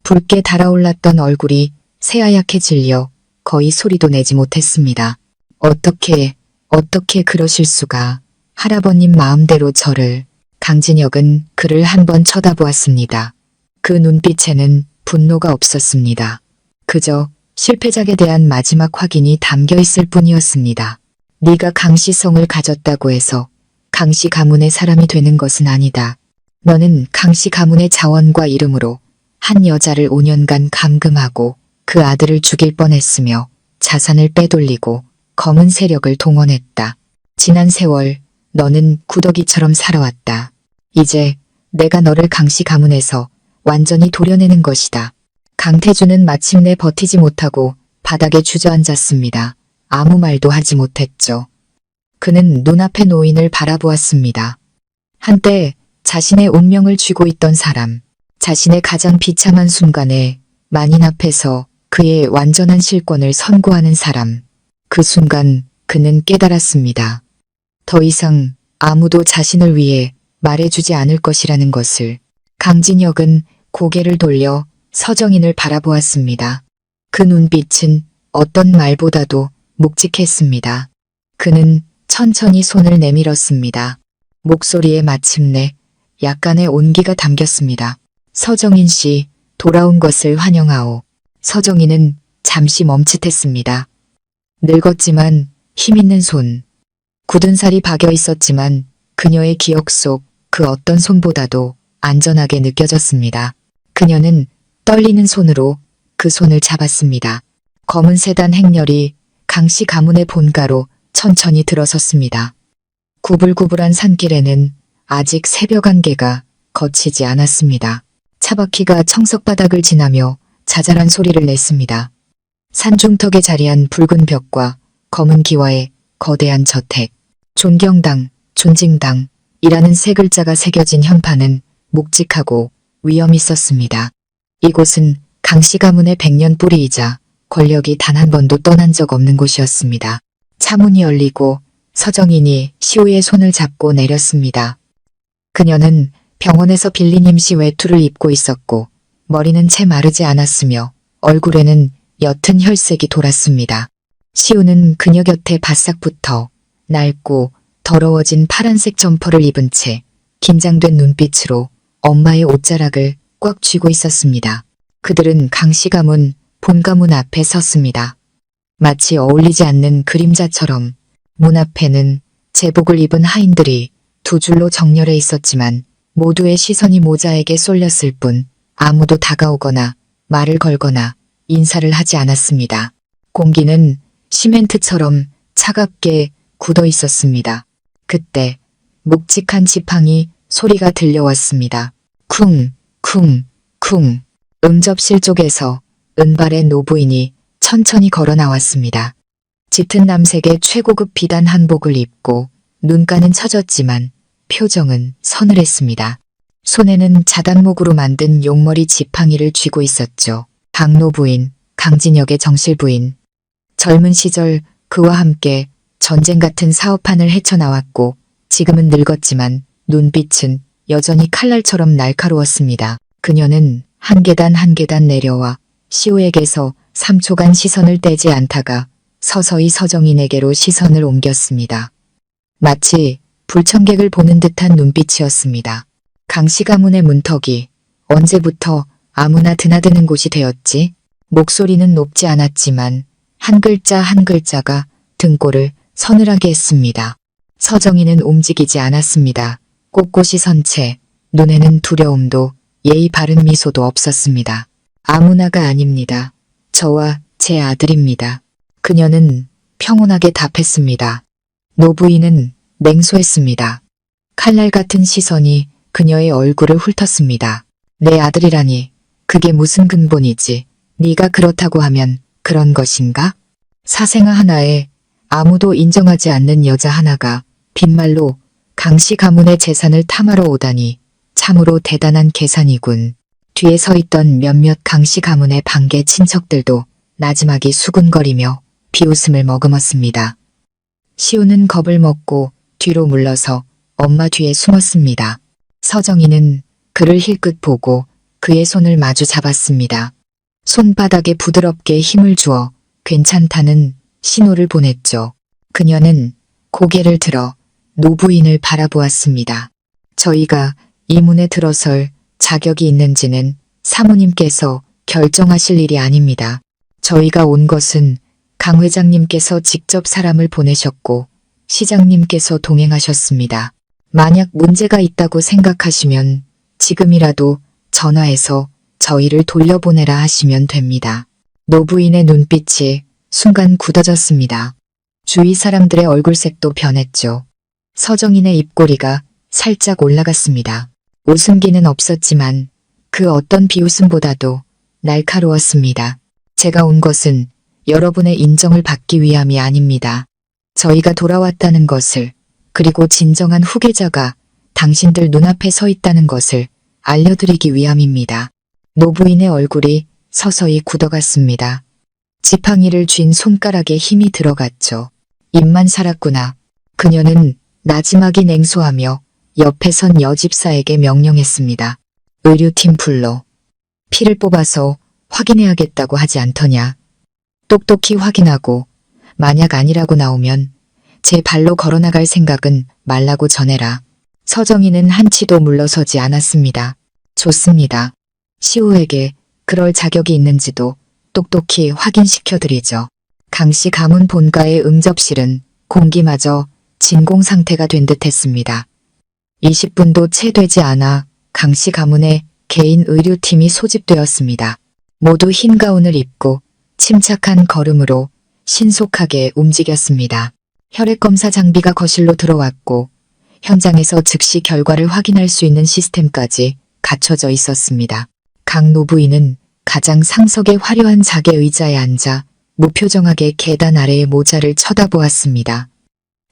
붉게 달아올랐던 얼굴이 새하얗게 질려 거의 소리도 내지 못했습니다. 어떻게 그러실 수가. 할아버님 마음대로 저를. 강진혁은 그를 한번 쳐다보았습니다. 그 눈빛에는 분노가 없었습니다. 그저 실패작에 대한 마지막 확인이 담겨 있을 뿐이었습니다. 네가 강씨성을 가졌다고 해서 강씨 가문의 사람이 되는 것은 아니다. 너는 강씨 가문의 자원과 이름으로 한 여자를 5년간 감금하고 그 아들을 죽일 뻔했으며 자산을 빼돌리고 검은 세력을 동원했다. 지난 세월 너는 구더기처럼 살아왔다. 이제 내가 너를 강씨 가문에서 완전히 도려내는 것이다. 강태준은 마침내 버티지 못하고 바닥에 주저앉았습니다. 아무 말도 하지 못했죠. 그는 눈앞의 노인을 바라보았습니다. 한때 자신의 운명을 쥐고 있던 사람, 자신의 가장 비참한 순간에 만인 앞에서 그의 완전한 실권을 선고하는 사람. 그 순간 그는 깨달았습니다. 더 이상 아무도 자신을 위해 말해주지 않을 것이라는 것을. 강진혁은 고개를 돌려 서정인을 바라보았습니다. 그 눈빛은 어떤 말보다도 묵직했습니다. 그는 천천히 손을 내밀었습니다. 목소리에 마침내 약간의 온기가 담겼습니다. 서정인 씨, 돌아온 것을 환영하오. 서정인은 잠시 멈칫했습니다. 늙었지만 힘있는 손. 굳은 살이 박여 있었지만 그녀의 기억 속 그 어떤 손보다도 안전하게 느껴졌습니다. 그녀는 떨리는 손으로 그 손을 잡았습니다. 검은 세단 행렬이 강씨 가문의 본가로 천천히 들어섰습니다. 구불구불한 산길에는 아직 새벽 안개가 거치지 않았습니다. 차바퀴가 청석바닥을 지나며 자잘한 소리를 냈습니다. 산중턱에 자리한 붉은 벽과 검은 기와의 거대한 저택. 존경당, 존징당 이라는 세 글자가 새겨진 현판은 묵직하고 위험 있었습니다. 이곳은 강씨 가문의 100년 뿌리이자 권력이 단 한 번도 떠난 적 없는 곳이었습니다. 차문이 열리고 서정인이 시우의 손을 잡고 내렸습니다. 그녀는 병원에서 빌린 임시 외투를 입고 있었고 머리는 채 마르지 않았으며 얼굴에는 옅은 혈색이 돌았습니다. 시우는 그녀 곁에 바싹 붙어 낡고 더러워진 파란색 점퍼를 입은 채 긴장된 눈빛으로 엄마의 옷자락을 꽉 쥐고 있었습니다. 그들은 강씨 가문 본가문 앞에 섰습니다. 마치 어울리지 않는 그림자처럼 문 앞에는 제복을 입은 하인들이 두 줄로 정렬해 있었지만 모두의 시선이 모자에게 쏠렸을 뿐 아무도 다가오거나 말을 걸거나 인사를 하지 않았습니다. 공기는 시멘트처럼 차갑게 굳어 있었습니다. 그때 묵직한 지팡이 소리가 들려왔습니다. 쿵, 쿵, 쿵. 응접실 쪽에서 은발의 노부인이 천천히 걸어 나왔습니다. 짙은 남색의 최고급 비단 한복을 입고 눈가는 처졌지만 표정은 서늘했습니다. 손에는 자단목으로 만든 용머리 지팡이를 쥐고 있었죠. 박노 부인, 강진혁의 정실 부인. 젊은 시절 그와 함께 전쟁 같은 사업판을 헤쳐나왔고 지금은 늙었지만 눈빛은 여전히 칼날처럼 날카로웠습니다. 그녀는 한 계단 한 계단 내려와 시우에게서 3초간 시선을 떼지 않다가 서서히 서정인에게로 시선을 옮겼습니다. 마치 불청객을 보는 듯한 눈빛이었습니다. 강씨 가문의 문턱이 언제부터 아무나 드나드는 곳이 되었지? 목소리는 높지 않았지만 한 글자 한 글자가 등골을 서늘하게 했습니다. 서정인은 움직이지 않았습니다. 꼿꼿이 선 채 눈에는 두려움도 예의 바른 미소도 없었습니다. 아무나가 아닙니다. 저와 제 아들입니다. 그녀는 평온하게 답했습니다. 노부인은 냉소했습니다. 칼날 같은 시선이 그녀의 얼굴을 훑었습니다. 내 아들이라니 그게 무슨 근본이지? 네가 그렇다고 하면 그런 것인가? 사생아 하나에 아무도 인정하지 않는 여자 하나가 빈말로 강씨 가문의 재산을 탐하러 오다니 참으로 대단한 계산이군. 뒤에 서 있던 몇몇 강씨 가문의 반개 친척들도 나지막이 수군거리며 비웃음을 머금었습니다. 시우는 겁을 먹고 뒤로 물러서 엄마 뒤에 숨었습니다. 서정이는 그를 힐끗 보고 그의 손을 마주 잡았습니다. 손바닥에 부드럽게 힘을 주어 괜찮다는 신호를 보냈죠. 그녀는 고개를 들어 노부인을 바라보았습니다. 저희가 이 문에 들어설 자격이 있는지는 사모님께서 결정하실 일이 아닙니다. 저희가 온 것은 강 회장님께서 직접 사람을 보내셨고 시장님께서 동행하셨습니다. 만약 문제가 있다고 생각하시면 지금이라도 전화해서 저희를 돌려보내라 하시면 됩니다. 노부인의 눈빛이 순간 굳어졌습니다. 주위 사람들의 얼굴색도 변했죠. 서정인의 입꼬리가 살짝 올라갔습니다. 웃음기는 없었지만 그 어떤 비웃음보다도 날카로웠습니다. 제가 온 것은 여러분의 인정을 받기 위함이 아닙니다. 저희가 돌아왔다는 것을, 그리고 진정한 후계자가 당신들 눈앞에 서 있다는 것을 알려드리기 위함입니다. 노부인의 얼굴이 서서히 굳어갔습니다. 지팡이를 쥔 손가락에 힘이 들어갔죠. 입만 살았구나. 그녀는 나지막이 냉소하며 옆에 선 여집사에게 명령했습니다. 의료팀 불러. 피를 뽑아서 확인해야겠다고 하지 않더냐. 똑똑히 확인하고 만약 아니라고 나오면 제 발로 걸어나갈 생각은 말라고 전해라. 서정이는 한치도 물러서지 않았습니다. 좋습니다. 시우에게 그럴 자격이 있는지도 똑똑히 확인시켜드리죠. 강씨 가문 본가의 응접실은 공기마저 진공 상태가 된 듯했습니다. 20분도 채 되지 않아 강씨 가문의 개인 의료팀이 소집되었습니다. 모두 흰 가운을 입고 침착한 걸음으로 신속하게 움직였습니다. 혈액검사 장비가 거실로 들어왔고 현장에서 즉시 결과를 확인할 수 있는 시스템까지 갖춰져 있었습니다. 강 노부인은 가장 상석의 화려한 자개 의자에 앉아 무표정하게 계단 아래의 모자를 쳐다보았습니다.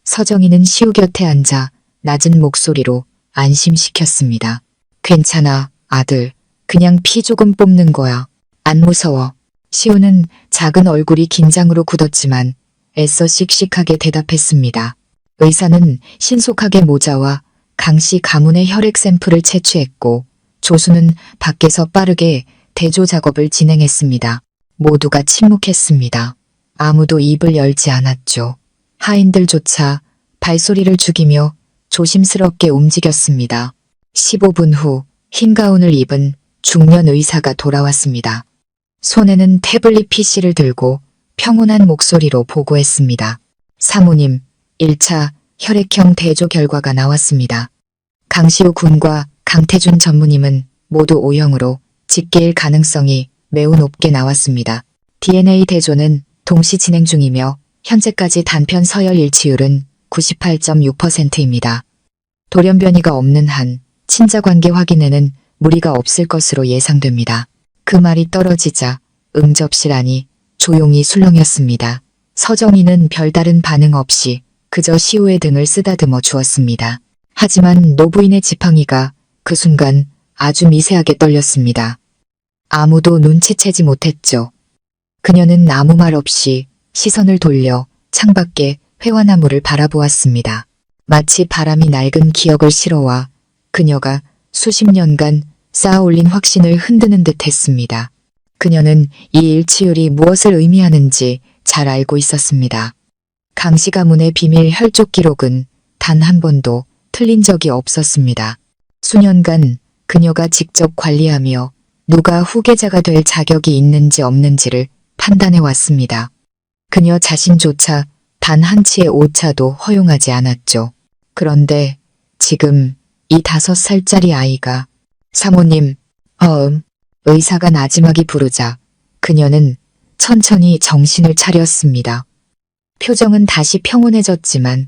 서정이는 시우 곁에 앉아 낮은 목소리로 안심시켰습니다. 괜찮아, 아들. 그냥 피 조금 뽑는 거야. 안 무서워. 시우는 작은 얼굴이 긴장으로 굳었지만 애써 씩씩하게 대답했습니다. 의사는 신속하게 모자와 강씨 가문의 혈액 샘플을 채취했고 조수는 밖에서 빠르게 대조 작업을 진행했습니다. 모두가 침묵했습니다. 아무도 입을 열지 않았죠. 하인들조차 발소리를 죽이며 조심스럽게 움직였습니다. 15분 후 흰 가운을 입은 중년 의사가 돌아왔습니다. 손에는 태블릿 PC를 들고 평온한 목소리로 보고했습니다. 사모님, 1차 혈액형 대조 결과가 나왔습니다. 강시우 군과 강태준 전무님은 모두 O형으로 직계일 가능성이 매우 높게 나왔습니다. DNA 대조는 동시 진행 중이며 현재까지 단편 서열 일치율은 98.6%입니다. 돌연변이가 없는 한 친자관계 확인에는 무리가 없을 것으로 예상됩니다. 그 말이 떨어지자 응접실안이 조용히 술렁였습니다. 서정희는 별다른 반응 없이 그저 시우의 등을 쓰다듬어 주었습니다. 하지만 노부인의 지팡이가 그 순간 아주 미세하게 떨렸습니다. 아무도 눈치채지 못했죠. 그녀는 아무 말 없이 시선을 돌려 창밖에 회화나무를 바라보았습니다. 마치 바람이 낡은 기억을 실어와 그녀가 수십 년간 쌓아올린 확신을 흔드는 듯 했습니다. 그녀는 이 일치율이 무엇을 의미하는지 잘 알고 있었습니다. 강씨 가문의 비밀 혈족 기록은 단 한 번도 틀린 적이 없었습니다. 수년간 그녀가 직접 관리하며 누가 후계자가 될 자격이 있는지 없는지를 판단해 왔습니다. 그녀 자신조차 단 한 치의 오차도 허용하지 않았죠. 그런데 지금 이 5살짜리 아이가 사모님, 의사가 나지막이 부르자 그녀는 천천히 정신을 차렸습니다. 표정은 다시 평온해졌지만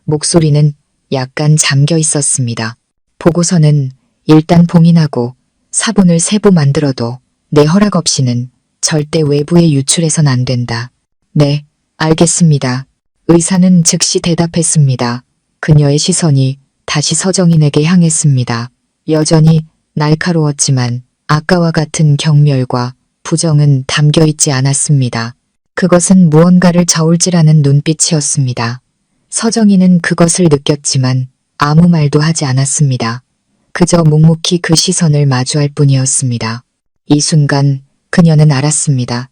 목소리는 약간 잠겨 있었습니다. 보고서는 일단 봉인하고 사본을 세부 만들어도 내 허락 없이는 절대 외부에 유출해선 안 된다. 네, 알겠습니다. 의사는 즉시 대답했습니다. 그녀의 시선이 다시 서정인에게 향했습니다. 여전히 날카로웠지만 아까와 같은 경멸과 부정은 담겨있지 않았습니다. 그것은 무언가를 저울질하는 눈빛이었습니다. 서정인은 그것을 느꼈지만 아무 말도 하지 않았습니다. 그저 묵묵히 그 시선을 마주할 뿐이었습니다. 이 순간 그녀는 알았습니다.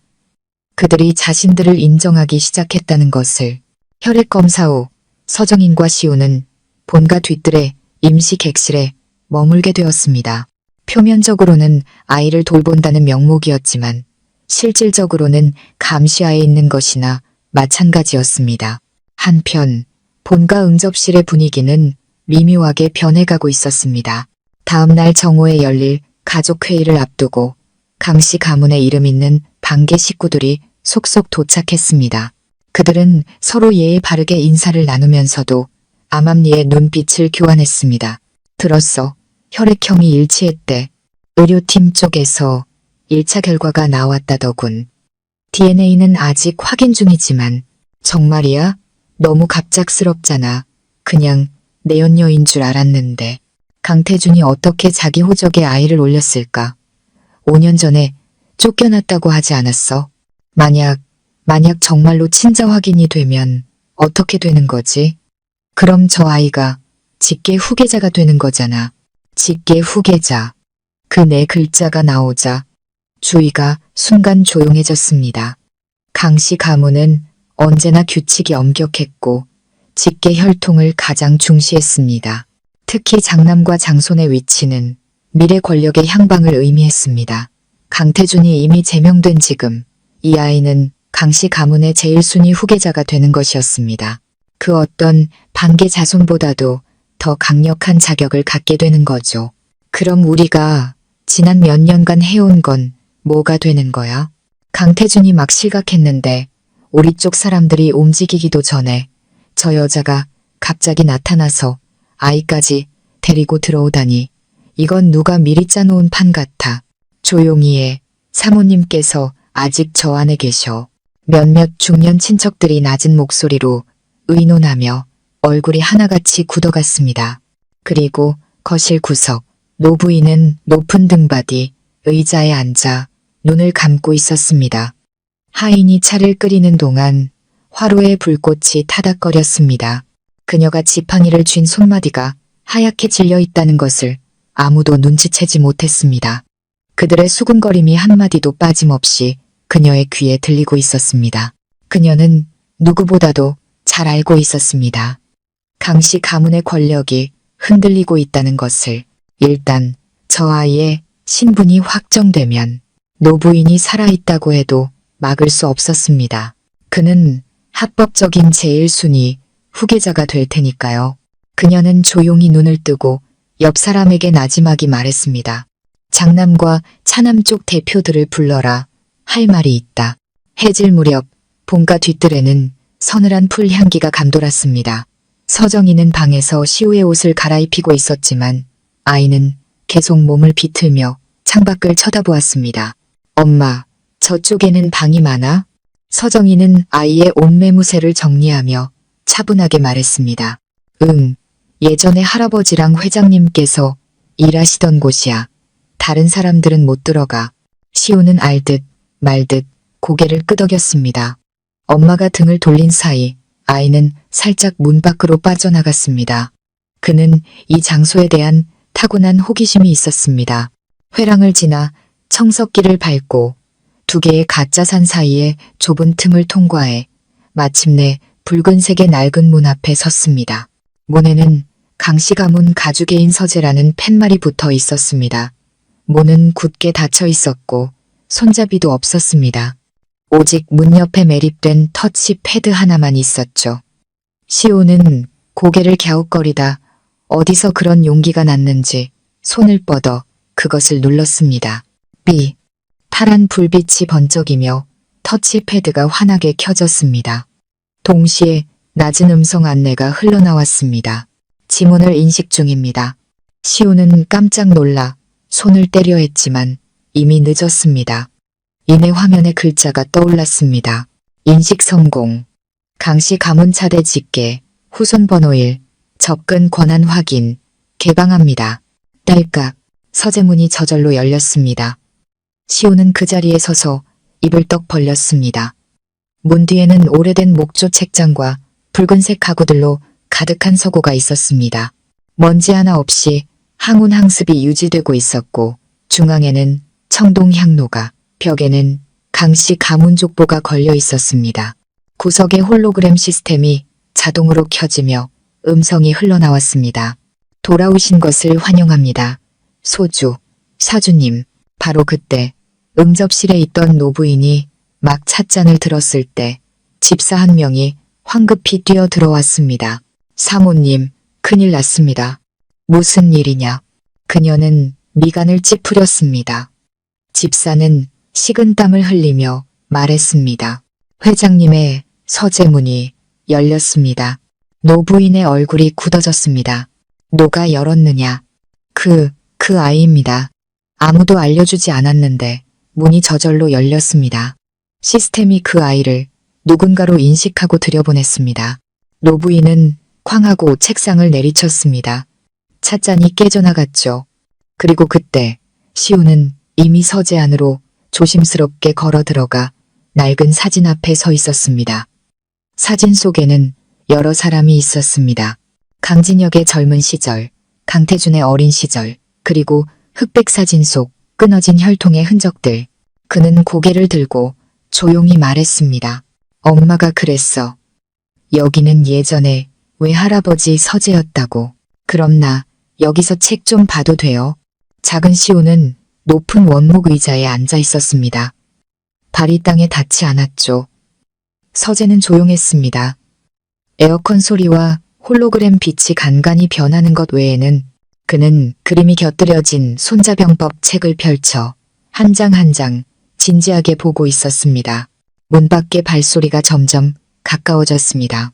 그들이 자신들을 인정하기 시작했다는 것을. 혈액 검사 후 서정인과 시우는 본가 뒤뜰의 임시 객실에 머물게 되었습니다. 표면적으로는 아이를 돌본다는 명목이었지만 실질적으로는 감시하에 있는 것이나 마찬가지였습니다. 한편 본가 응접실의 분위기는 미묘하게 변해가고 있었습니다. 다음날 정오에 열릴 가족회의를 앞두고 강씨 가문에 이름 있는 반계 식구들이 속속 도착했습니다. 그들은 서로 예의 바르게 인사를 나누면서도 암암리에 눈빛을 교환했습니다. 들었어. 혈액형이 일치했대. 의료팀 쪽에서 1차 결과가 나왔다더군. DNA는 아직 확인 중이지만 정말이야? 너무 갑작스럽잖아. 그냥 내연녀인 줄 알았는데. 강태준이 어떻게 자기 호적에 아이를 올렸을까? 5년 전에 쫓겨났다고 하지 않았어? 만약 정말로 친자 확인이 되면 어떻게 되는 거지? 그럼 저 아이가 직계 후계자가 되는 거잖아. 직계 후계자. 그 네 글자가 나오자 주위가 순간 조용해졌습니다. 강씨 가문은 언제나 규칙이 엄격했고 직계 혈통을 가장 중시했습니다. 특히 장남과 장손의 위치는 미래 권력의 향방을 의미했습니다. 강태준이 이미 제명된 지금 이 아이는 강씨 가문의 제1순위 후계자가 되는 것이었습니다. 그 어떤 반계 자손보다도 더 강력한 자격을 갖게 되는 거죠. 그럼 우리가 지난 몇 년간 해온 건 뭐가 되는 거야? 강태준이 막 실각했는데 우리 쪽 사람들이 움직이기도 전에 저 여자가 갑자기 나타나서 아이까지 데리고 들어오다니 이건 누가 미리 짜놓은 판 같아. 조용히 해. 사모님께서 아직 저 안에 계셔. 몇몇 중년 친척들이 낮은 목소리로 의논하며 얼굴이 하나같이 굳어갔습니다. 그리고 거실 구석 노부인은 높은 등받이 의자에 앉아 눈을 감고 있었습니다. 하인이 차를 끓이는 동안 화로에 불꽃이 타닥거렸습니다. 그녀가 지팡이를 쥔 손마디가 하얗게 질려 있다는 것을 아무도 눈치채지 못했습니다. 그들의 수군거림이 한마디도 빠짐없이 그녀의 귀에 들리고 있었습니다. 그녀는 누구보다도 잘 알고 있었습니다. 강씨 가문의 권력이 흔들리고 있다는 것을. 일단 저 아이의 신분이 확정되면 노부인이 살아있다고 해도 막을 수 없었습니다. 그는 합법적인 제1순위 후계자가 될 테니까요. 그녀는 조용히 눈을 뜨고 옆 사람에게 나지막이 말했습니다. 장남과 차남 쪽 대표들을 불러라. 할 말이 있다. 해질 무렵 본가 뒤뜰에는 서늘한 풀 향기가 감돌았습니다. 서정이는 방에서 시우의 옷을 갈아입히고 있었지만 아이는 계속 몸을 비틀며 창밖을 쳐다보았습니다. 엄마, 저쪽에는 방이 많아? 서정희는 아이의 옷매무새를 정리하며 차분하게 말했습니다. 응, 예전에 할아버지랑 회장님께서 일하시던 곳이야. 다른 사람들은 못 들어가. 시우는 알듯 말듯 고개를 끄덕였습니다. 엄마가 등을 돌린 사이 아이는 살짝 문 밖으로 빠져나갔습니다. 그는 이 장소에 대한 타고난 호기심이 있었습니다. 회랑을 지나 청석길을 밟고 두 개의 가짜 산 사이의 좁은 틈을 통과해 마침내 붉은색의 낡은 문 앞에 섰습니다. 문에는 강씨 가문 가죽개인 서재라는 팻말이 붙어 있었습니다. 문은 굳게 닫혀 있었고 손잡이도 없었습니다. 오직 문 옆에 매립된 터치 패드 하나만 있었죠. 시호는 고개를 갸웃거리다 어디서 그런 용기가 났는지 손을 뻗어 그것을 눌렀습니다. 삐. 파란 불빛이 번쩍이며 터치패드가 환하게 켜졌습니다. 동시에 낮은 음성 안내가 흘러나왔습니다. 지문을 인식 중입니다. 시우는 깜짝 놀라 손을 떼려 했지만 이미 늦었습니다. 이내 화면에 글자가 떠올랐습니다. 인식 성공. 강씨 가문 차대 직계, 후손 번호 1, 접근 권한 확인, 개방합니다. 딸깍, 서재문이 저절로 열렸습니다. 시우는 그 자리에 서서 입을 떡 벌렸습니다. 문 뒤에는 오래된 목조 책장과 붉은색 가구들로 가득한 서고가 있었습니다. 먼지 하나 없이 항운 항습이 유지되고 있었고 중앙에는 청동 향로가, 벽에는 강씨 가문 족보가 걸려 있었습니다. 구석에 홀로그램 시스템이 자동으로 켜지며 음성이 흘러나왔습니다. 돌아오신 것을 환영합니다. 소주, 사주님. 바로 그때 응접실에 있던 노부인이 막 찻잔을 들었을 때 집사 한 명이 황급히 뛰어 들어왔습니다. 사모님, 큰일 났습니다. 무슨 일이냐? 그녀는 미간을 찌푸렸습니다. 집사는 식은땀을 흘리며 말했습니다. 회장님의 서재문이 열렸습니다. 노부인의 얼굴이 굳어졌습니다. 누가 열었느냐? 그 아이입니다. 아무도 알려주지 않았는데 문이 저절로 열렸습니다. 시스템이 그 아이를 누군가로 인식하고 들여보냈습니다. 노부인은 쾅하고 책상을 내리쳤습니다. 찻잔이 깨져나갔죠. 그리고 그때 시우는 이미 서재 안으로 조심스럽게 걸어 들어가 낡은 사진 앞에 서 있었습니다. 사진 속에는 여러 사람이 있었습니다. 강진혁의 젊은 시절, 강태준의 어린 시절, 그리고 흑백 사진 속 끊어진 혈통의 흔적들. 그는 고개를 들고 조용히 말했습니다. 엄마가 그랬어. 여기는 예전에 외할아버지 서재였다고. 그럼 나 여기서 책 좀 봐도 돼요? 작은 시우는 높은 원목 의자에 앉아 있었습니다. 발이 땅에 닿지 않았죠. 서재는 조용했습니다. 에어컨 소리와 홀로그램 빛이 간간히 변하는 것 외에는 그는 그림이 곁들여진 손자병법 책을 펼쳐 한 장 한 장 진지하게 보고 있었습니다. 문 밖의 발소리가 점점 가까워졌습니다.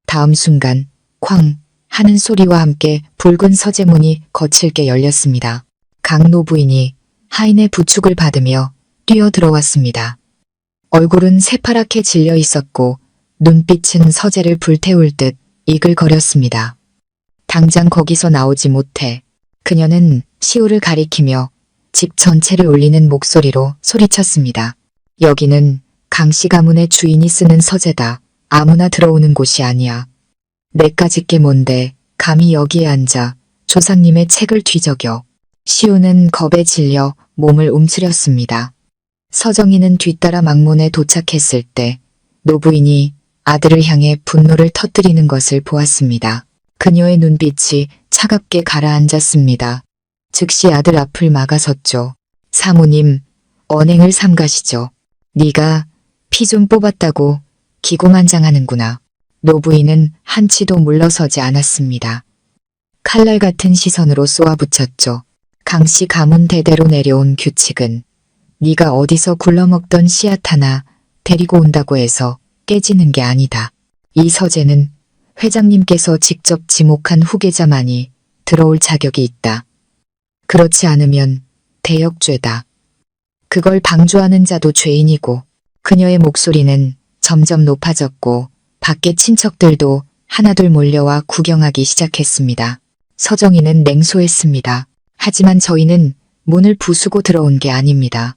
다음 순간 쾅 하는 소리와 함께 붉은 서재문이 거칠게 열렸습니다. 강노 부인이 하인의 부축을 받으며 뛰어 들어왔습니다. 얼굴은 새파랗게 질려 있었고 눈빛은 서재를 불태울 듯 이글거렸습니다. 당장 거기서 나오지 못해. 그녀는 시우를 가리키며 집 전체를 울리는 목소리로 소리쳤습니다. 여기는 강씨 가문의 주인이 쓰는 서재다. 아무나 들어오는 곳이 아니야. 내까지 게 뭔데 감히 여기에 앉아 조상님의 책을 뒤적여. 시우는 겁에 질려 몸을 움츠렸습니다. 서정희는 뒤따라 망문에 도착했을 때 노부인이 아들을 향해 분노를 터뜨리는 것을 보았습니다. 그녀의 눈빛이 차갑게 가라앉았습니다. 즉시 아들 앞을 막아섰죠. 사모님, 언행을 삼가시죠. 네가 피 좀 뽑았다고 기고만장하는구나. 노부인은 한치도 물러서지 않았습니다. 칼날 같은 시선으로 쏘아붙였죠. 강씨 가문 대대로 내려온 규칙은 네가 어디서 굴러먹던 씨앗 하나 데리고 온다고 해서 깨지는 게 아니다. 이 서재는 회장님께서 직접 지목한 후계자만이 들어올 자격이 있다. 그렇지 않으면 대역죄다. 그걸 방조하는 자도 죄인이고 그녀의 목소리는 점점 높아졌고 밖에 친척들도 하나둘 몰려와 구경하기 시작했습니다. 서정이는 냉소했습니다. 하지만 저희는 문을 부수고 들어온 게 아닙니다.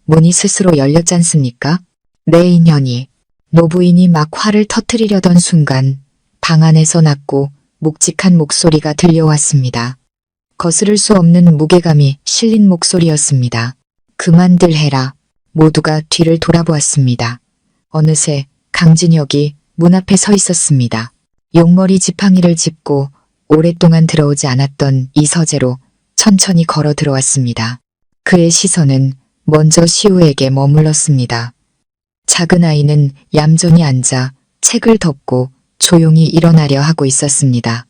문이 스스로 열렸지 않습니까? 내 인연이. 노부인이 막 화를 터뜨리려던 순간 방 안에서 낮고 묵직한 목소리가 들려왔습니다. 거스를 수 없는 무게감이 실린 목소리였습니다. 그만들 해라. 모두가 뒤를 돌아보았습니다. 어느새 강진혁이 문 앞에 서 있었습니다. 용머리 지팡이를 짚고 오랫동안 들어오지 않았던 이 서재로 천천히 걸어 들어왔습니다. 그의 시선은 먼저 시우에게 머물렀습니다. 작은 아이는 얌전히 앉아 책을 덮고 조용히 일어나려 하고 있었습니다.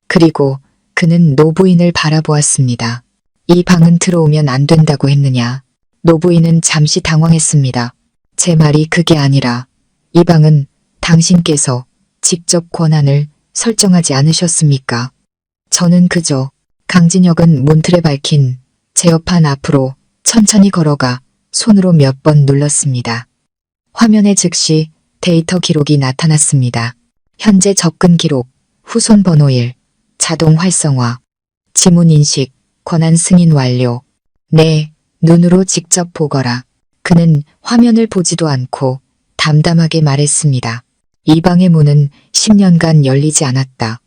그리고 그는 노부인을 바라보았습니다. 이 방은 들어오면 안 된다고 했느냐. 노부인은 잠시 당황했습니다. 제 말이 그게 아니라 이 방은 당신께서 직접 권한을 설정하지 않으셨습니까? 저는 그저 강진혁은 문틀에 밝힌 제어판 앞으로 천천히 걸어가 손으로 몇 번 눌렀습니다. 화면에 즉시 데이터 기록이 나타났습니다. 현재 접근 기록, 후손 번호 1, 자동 활성화, 지문 인식, 권한 승인 완료. 네, 눈으로 직접 보거라. 그는 화면을 보지도 않고 담담하게 말했습니다. 이 방의 문은 10년간 열리지 않았다.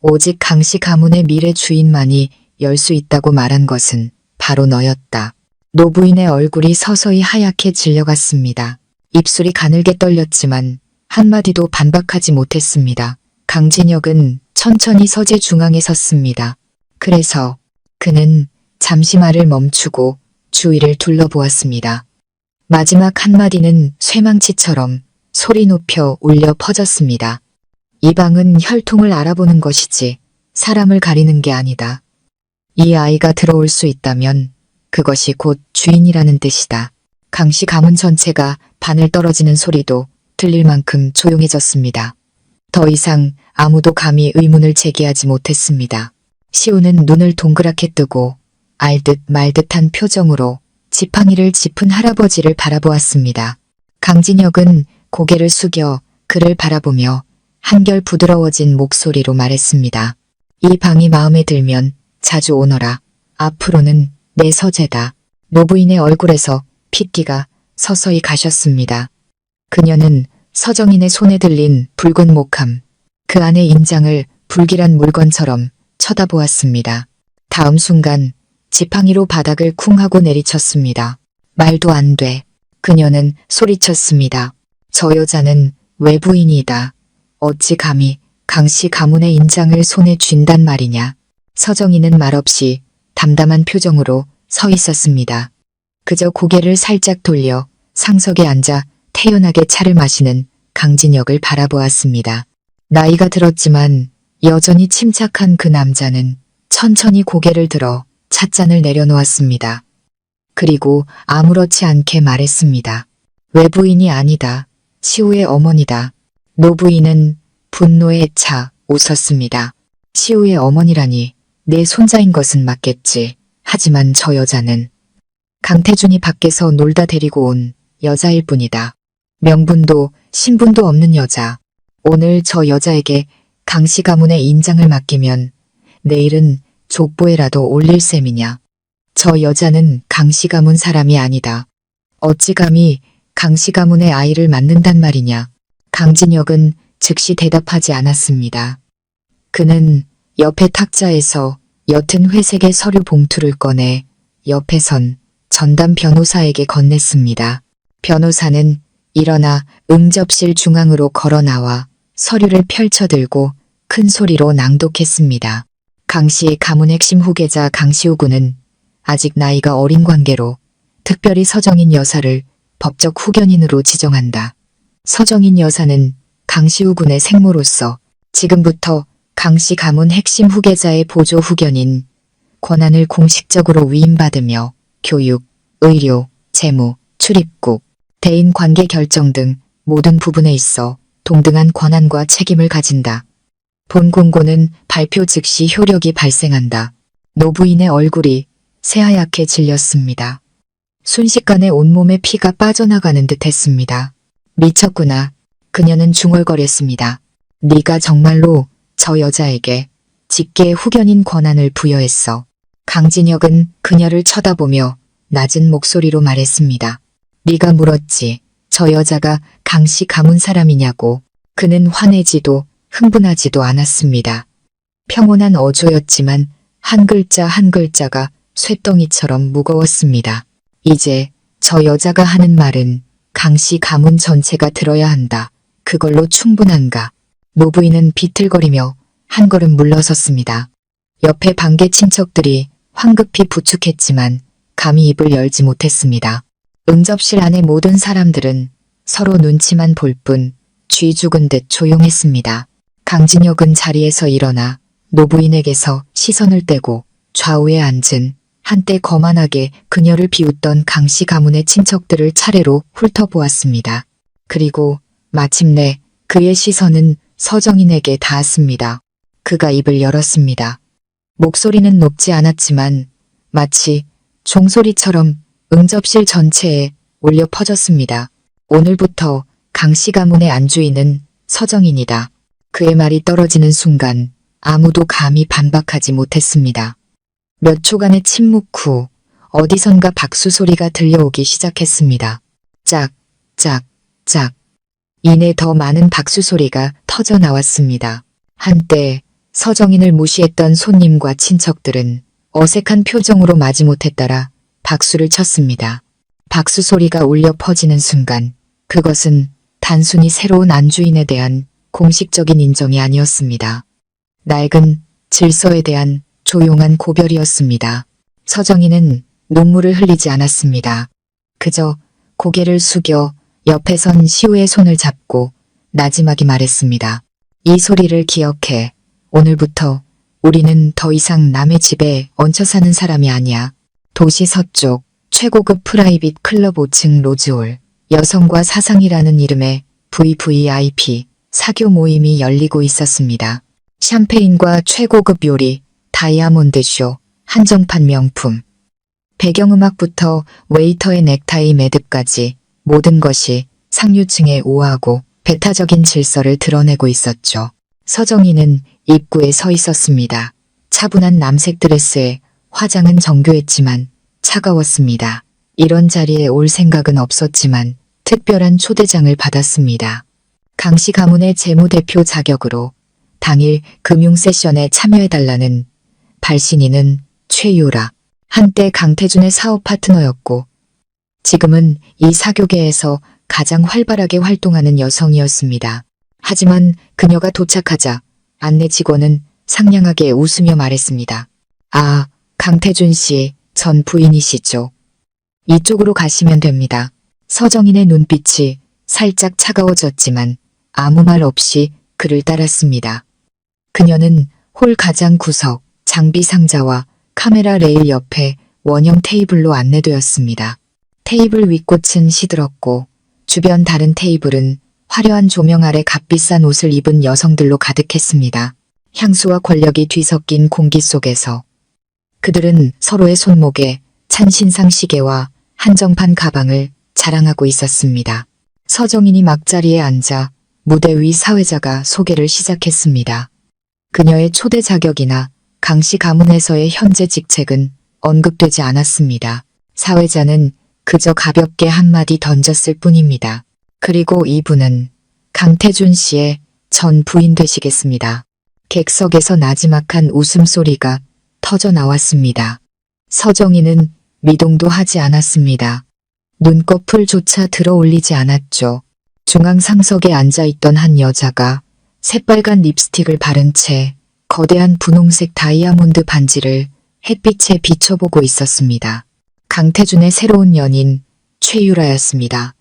오직 강씨 가문의 미래 주인만이 열 수 있다고 말한 것은 바로 너였다. 노부인의 얼굴이 서서히 하얗게 질려갔습니다. 입술이 가늘게 떨렸지만 한마디도 반박하지 못했습니다. 강진혁은 천천히 서재 중앙에 섰습니다. 그래서 그는 잠시 말을 멈추고 주위를 둘러보았습니다. 마지막 한마디는 쇠망치처럼 소리 높여 울려 퍼졌습니다. 이 방은 혈통을 알아보는 것이지 사람을 가리는 게 아니다. 이 아이가 들어올 수 있다면 그것이 곧 주인이라는 뜻이다. 강씨 가문 전체가 바늘 떨어지는 소리도 들릴 만큼 조용해졌습니다. 더 이상 아무도 감히 의문을 제기하지 못했습니다. 시우는 눈을 동그랗게 뜨고 알듯 말듯한 표정으로 지팡이를 짚은 할아버지를 바라보았습니다. 강진혁은 고개를 숙여 그를 바라보며 한결 부드러워진 목소리로 말했습니다. 이 방이 마음에 들면 자주 오너라. 앞으로는 내 서재다. 노부인의 얼굴에서 핏기가 서서히 가셨습니다. 그녀는 서정인의 손에 들린 붉은 목함, 그 안의 인장을 불길한 물건처럼 쳐다보았습니다. 다음 순간 지팡이로 바닥을 쿵 하고 내리쳤습니다. 말도 안 돼. 그녀는 소리쳤습니다. 저 여자는 외부인이다. 어찌 감히 강씨 가문의 인장을 손에 쥔단 말이냐. 서정이는 말없이 담담한 표정으로 서 있었습니다. 그저 고개를 살짝 돌려 상석에 앉아 태연하게 차를 마시는 강진혁을 바라보았습니다. 나이가 들었지만 여전히 침착한 그 남자는 천천히 고개를 들어 찻잔을 내려놓았습니다. 그리고 아무렇지 않게 말했습니다. 외부인이 아니다. 시우의 어머니다. 노부인은 분노에 차 웃었습니다. 시우의 어머니라니 내 손자인 것은 맞겠지. 하지만 저 여자는 강태준이 밖에서 놀다 데리고 온 여자일 뿐이다. 명분도 신분도 없는 여자. 오늘 저 여자에게 강씨 가문의 인장을 맡기면 내일은 족보에라도 올릴 셈이냐. 저 여자는 강씨 가문 사람이 아니다. 어찌 감히 강씨 가문의 아이를 맡는단 말이냐. 강진혁은 즉시 대답하지 않았습니다. 그는 옆에 탁자에서 옅은 회색의 서류 봉투를 꺼내 옆에 선 전담 변호사에게 건넸습니다. 변호사는 일어나 응접실 중앙으로 걸어 나와 서류를 펼쳐들고 큰 소리로 낭독했습니다. 강씨 가문 핵심 후계자 강시우 군은 아직 나이가 어린 관계로 특별히 서정인 여사를 법적 후견인으로 지정한다. 서정인 여사는 강시우 군의 생모로서 지금부터 강씨 가문 핵심 후계자의 보조 후견인 권한을 공식적으로 위임받으며 교육, 의료, 재무, 출입국, 대인관계 결정 등 모든 부분에 있어 동등한 권한과 책임을 가진다. 본 공고는 발표 즉시 효력이 발생한다. 노부인의 얼굴이 새하얗게 질렸습니다. 순식간에 온몸에 피가 빠져나가는 듯 했습니다. 미쳤구나. 그녀는 중얼거렸습니다. 네가 정말로 저 여자에게 직계의 후견인 권한을 부여했어. 강진혁은 그녀를 쳐다보며 낮은 목소리로 말했습니다. 네가 물었지. 저 여자가 강씨 가문 사람이냐고. 그는 화내지도 흥분하지도 않았습니다. 평온한 어조였지만 한 글자 한 글자가 쇳덩이처럼 무거웠습니다. 이제 저 여자가 하는 말은 강씨 가문 전체가 들어야 한다. 그걸로 충분한가. 노부인은 비틀거리며 한 걸음 물러섰습니다. 옆에 반개 친척들이 황급히 부축했지만 감히 입을 열지 못했습니다. 응접실 안의 모든 사람들은 서로 눈치만 볼 뿐 쥐 죽은 듯 조용했습니다. 강진혁은 자리에서 일어나 노부인에게서 시선을 떼고 좌우에 앉은 한때 거만하게 그녀를 비웃던 강씨 가문의 친척들을 차례로 훑어보았습니다. 그리고 마침내 그의 시선은 서정인에게 닿았습니다. 그가 입을 열었습니다. 목소리는 높지 않았지만 마치 종소리처럼 응접실 전체에 울려 퍼졌습니다. 오늘부터 강씨 가문의 안주인은 서정인이다. 그의 말이 떨어지는 순간 아무도 감히 반박하지 못했습니다. 몇 초간의 침묵 후 어디선가 박수 소리가 들려오기 시작했습니다. 짝, 짝, 짝. 이내 더 많은 박수 소리가 터져 나왔습니다. 한때 서정인을 무시했던 손님과 친척들은 어색한 표정으로 마지못해 따라 박수를 쳤습니다. 박수 소리가 울려 퍼지는 순간 그것은 단순히 새로운 안주인에 대한 공식적인 인정이 아니었습니다. 낡은 질서에 대한 조용한 고별이었습니다. 서정인은 눈물을 흘리지 않았습니다. 그저 고개를 숙여 옆에 선 시우의 손을 잡고 나지막이 말했습니다. 이 소리를 기억해. 오늘부터 우리는 더 이상 남의 집에 얹혀 사는 사람이 아니야. 도시 서쪽 최고급 프라이빗 클럽 5층 로즈홀 여성과 사상이라는 이름의 VVIP 사교 모임이 열리고 있었습니다. 샴페인과 최고급 요리, 다이아몬드쇼, 한정판 명품. 배경음악부터 웨이터의 넥타이 매듭까지 모든 것이 상류층의 우아하고 배타적인 질서를 드러내고 있었죠. 서정인은 입구에 서 있었습니다. 차분한 남색 드레스에 화장은 정교했지만 차가웠습니다. 이런 자리에 올 생각은 없었지만 특별한 초대장을 받았습니다. 강씨 가문의 재무대표 자격으로 당일 금융 세션에 참여해달라는. 발신인은 최유라. 한때 강태준의 사업 파트너였고 지금은 이 사교계에서 가장 활발하게 활동하는 여성이었습니다. 하지만 그녀가 도착하자 안내 직원은 상냥하게 웃으며 말했습니다. 아, 강태준 씨 전 부인이시죠? 이쪽으로 가시면 됩니다. 서정인의 눈빛이 살짝 차가워졌지만 아무 말 없이 그를 따랐습니다. 그녀는 홀 가장 구석 장비 상자와 카메라 레일 옆에 원형 테이블로 안내되었습니다. 테이블 윗꽃은 시들었고 주변 다른 테이블은 화려한 조명 아래 값비싼 옷을 입은 여성들로 가득했습니다. 향수와 권력이 뒤섞인 공기 속에서 그들은 서로의 손목에 찬 신상 시계와 한정판 가방을 자랑하고 있었습니다. 서정인이 막자리에 앉아 무대 위 사회자가 소개를 시작했습니다. 그녀의 초대 자격이나 강씨 가문에서의 현재 직책은 언급되지 않았습니다. 사회자는 그저 가볍게 한마디 던졌을 뿐입니다. 그리고 이분은 강태준 씨의 전 부인 되시겠습니다. 객석에서 나지막한 웃음소리가 터져 나왔습니다. 서정인은 미동도 하지 않았습니다. 눈꺼풀조차 들어올리지 않았죠. 중앙 상석에 앉아있던 한 여자가 새빨간 립스틱을 바른 채 거대한 분홍색 다이아몬드 반지를 햇빛에 비춰보고 있었습니다. 강태준의 새로운 연인 최유라였습니다.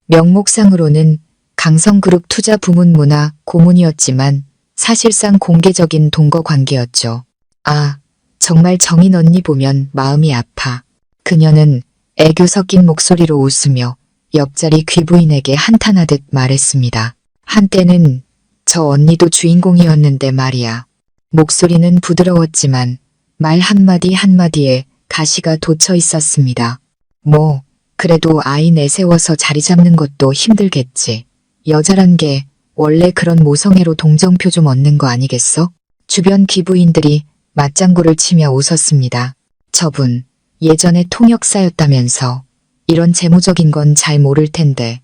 명목상으로는 강성그룹 투자 부문 문화 고문이었지만 사실상 공개적인 동거 관계였죠. 아, 정말 정인 언니 보면 마음이 아파. 그녀는 애교 섞인 목소리로 웃으며 옆자리 귀부인에게 한탄하듯 말했습니다. 한때는 저 언니도 주인공이었는데 말이야. 목소리는 부드러웠지만 말 한마디 한마디에 가시가 돋쳐 있었습니다. 그래도 아이 내세워서 자리 잡는 것도 힘들겠지. 여자란 게 원래 그런 모성애로 동정표 좀 얻는 거 아니겠어? 주변 기부인들이 맞장구를 치며 웃었습니다. 저분 예전에 통역사였다면서 이런 재무적인 건 잘 모를 텐데.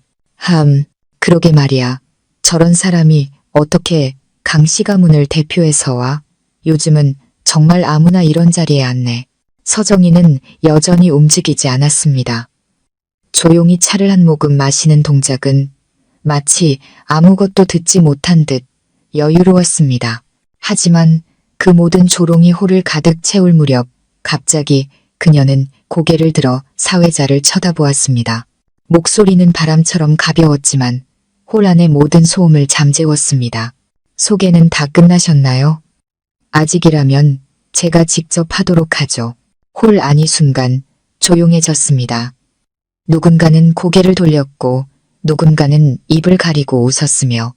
그러게 말이야. 저런 사람이 어떻게 강씨 가문을 대표해서 와? 요즘은 정말 아무나 이런 자리에 앉네. 서정희는 여전히 움직이지 않았습니다. 조용히 차를 한 모금 마시는 동작은 마치 아무것도 듣지 못한 듯 여유로웠습니다. 하지만 그 모든 조롱이 홀을 가득 채울 무렵 갑자기 그녀는 고개를 들어 사회자를 쳐다보았습니다. 목소리는 바람처럼 가벼웠지만 홀 안의 모든 소음을 잠재웠습니다. 소개는 다 끝나셨나요? 아직이라면 제가 직접 하도록 하죠. 홀 안이 순간 조용해졌습니다. 누군가는 고개를 돌렸고 누군가는 입을 가리고 웃었으며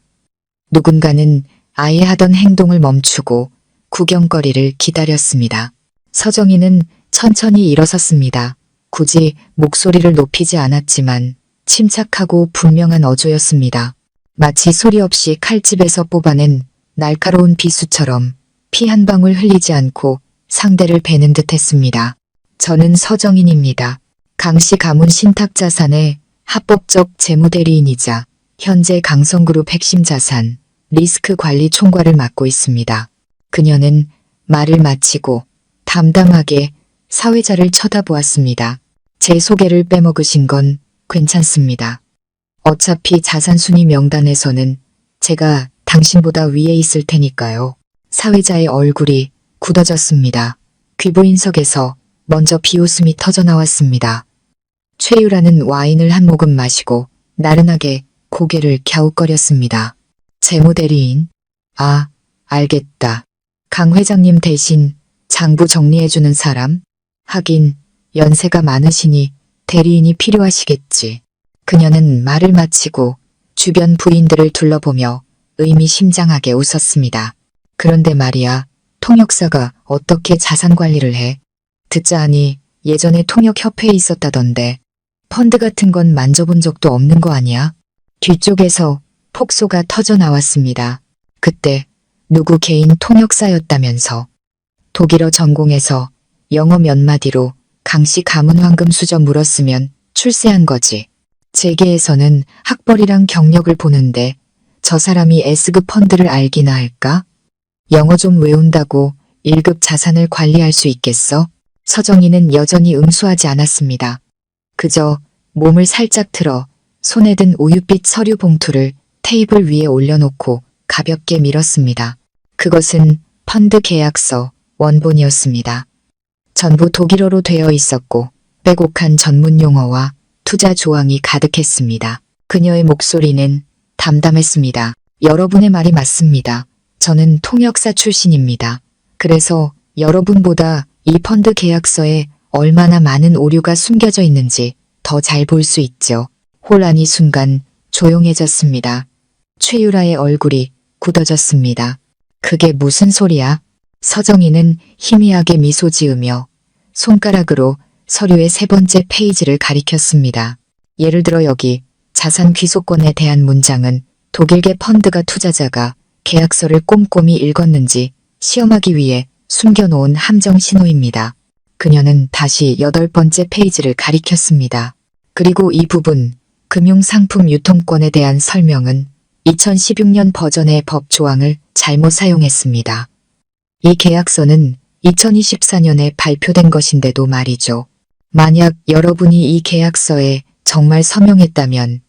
누군가는 아예 하던 행동을 멈추고 구경거리를 기다렸습니다. 서정희는 천천히 일어섰습니다. 굳이 목소리를 높이지 않았지만 침착하고 분명한 어조였습니다. 마치 소리 없이 칼집에서 뽑아낸 날카로운 비수처럼 피 한 방울 흘리지 않고 상대를 베는 듯 했습니다. 저는 서정인입니다. 강씨 가문 신탁자산의 합법적 재무대리인이자 현재 강성그룹 핵심 자산 리스크 관리 총괄을 맡고 있습니다. 그녀는 말을 마치고 담담하게 사회자를 쳐다보았습니다. 제 소개를 빼먹으신 건 괜찮습니다. 어차피 자산순위 명단에서는 제가 당신보다 위에 있을 테니까요. 사회자의 얼굴이 굳어졌습니다. 귀부인석에서 먼저 비웃음이 터져나왔습니다. 최유라는 와인을 한 모금 마시고 나른하게 고개를 갸웃거렸습니다. 재무대리인? 아, 알겠다. 강 회장님 대신 장부 정리해주는 사람? 하긴 연세가 많으시니 대리인이 필요하시겠지. 그녀는 말을 마치고 주변 부인들을 둘러보며 의미심장하게 웃었습니다. 그런데 말이야, 통역사가 어떻게 자산 관리를 해? 듣자 하니 예전에 통역협회에 있었다던데 펀드 같은 건 만져본 적도 없는 거 아니야? 뒤쪽에서 폭소가 터져 나왔습니다. 그때 누구 개인 통역사였다면서. 독일어 전공해서 영어 몇 마디로 강씨 가문 황금 수저 물었으면 출세한 거지. 재계에서는 학벌이랑 경력을 보는데 저 사람이 S급 펀드를 알기나 할까? 영어 좀 외운다고 1급 자산을 관리할 수 있겠어? 서정희는 여전히 응수하지 않았습니다. 그저 몸을 살짝 틀어 손에 든 우윳빛 서류 봉투를 테이블 위에 올려놓고 가볍게 밀었습니다. 그것은 펀드 계약서 원본이었습니다. 전부 독일어로 되어 있었고 빼곡한 전문 용어와 투자 조항이 가득했습니다. 그녀의 목소리는 담담했습니다. 여러분의 말이 맞습니다. 저는 통역사 출신입니다. 그래서 여러분보다 이 펀드 계약서에 얼마나 많은 오류가 숨겨져 있는지 더 잘 볼 수 있죠. 혼란이 순간 조용해졌습니다. 최유라의 얼굴이 굳어졌습니다. 그게 무슨 소리야? 서정희는 희미하게 미소 지으며 손가락으로 서류의 세 번째 페이지를 가리켰습니다. 예를 들어 여기 자산 귀속권에 대한 문장은 독일계 펀드가 투자자가 계약서를 꼼꼼히 읽었는지 시험하기 위해 숨겨놓은 함정 신호입니다. 그녀는 다시 8번째 페이지를 가리켰습니다. 그리고 이 부분, 금융상품 유통권에 대한 설명은 2016년 버전의 법 조항을 잘못 사용했습니다. 이 계약서는 2024년에 발표된 것인데도 말이죠. 만약 여러분이 이 계약서에 정말 서명했다면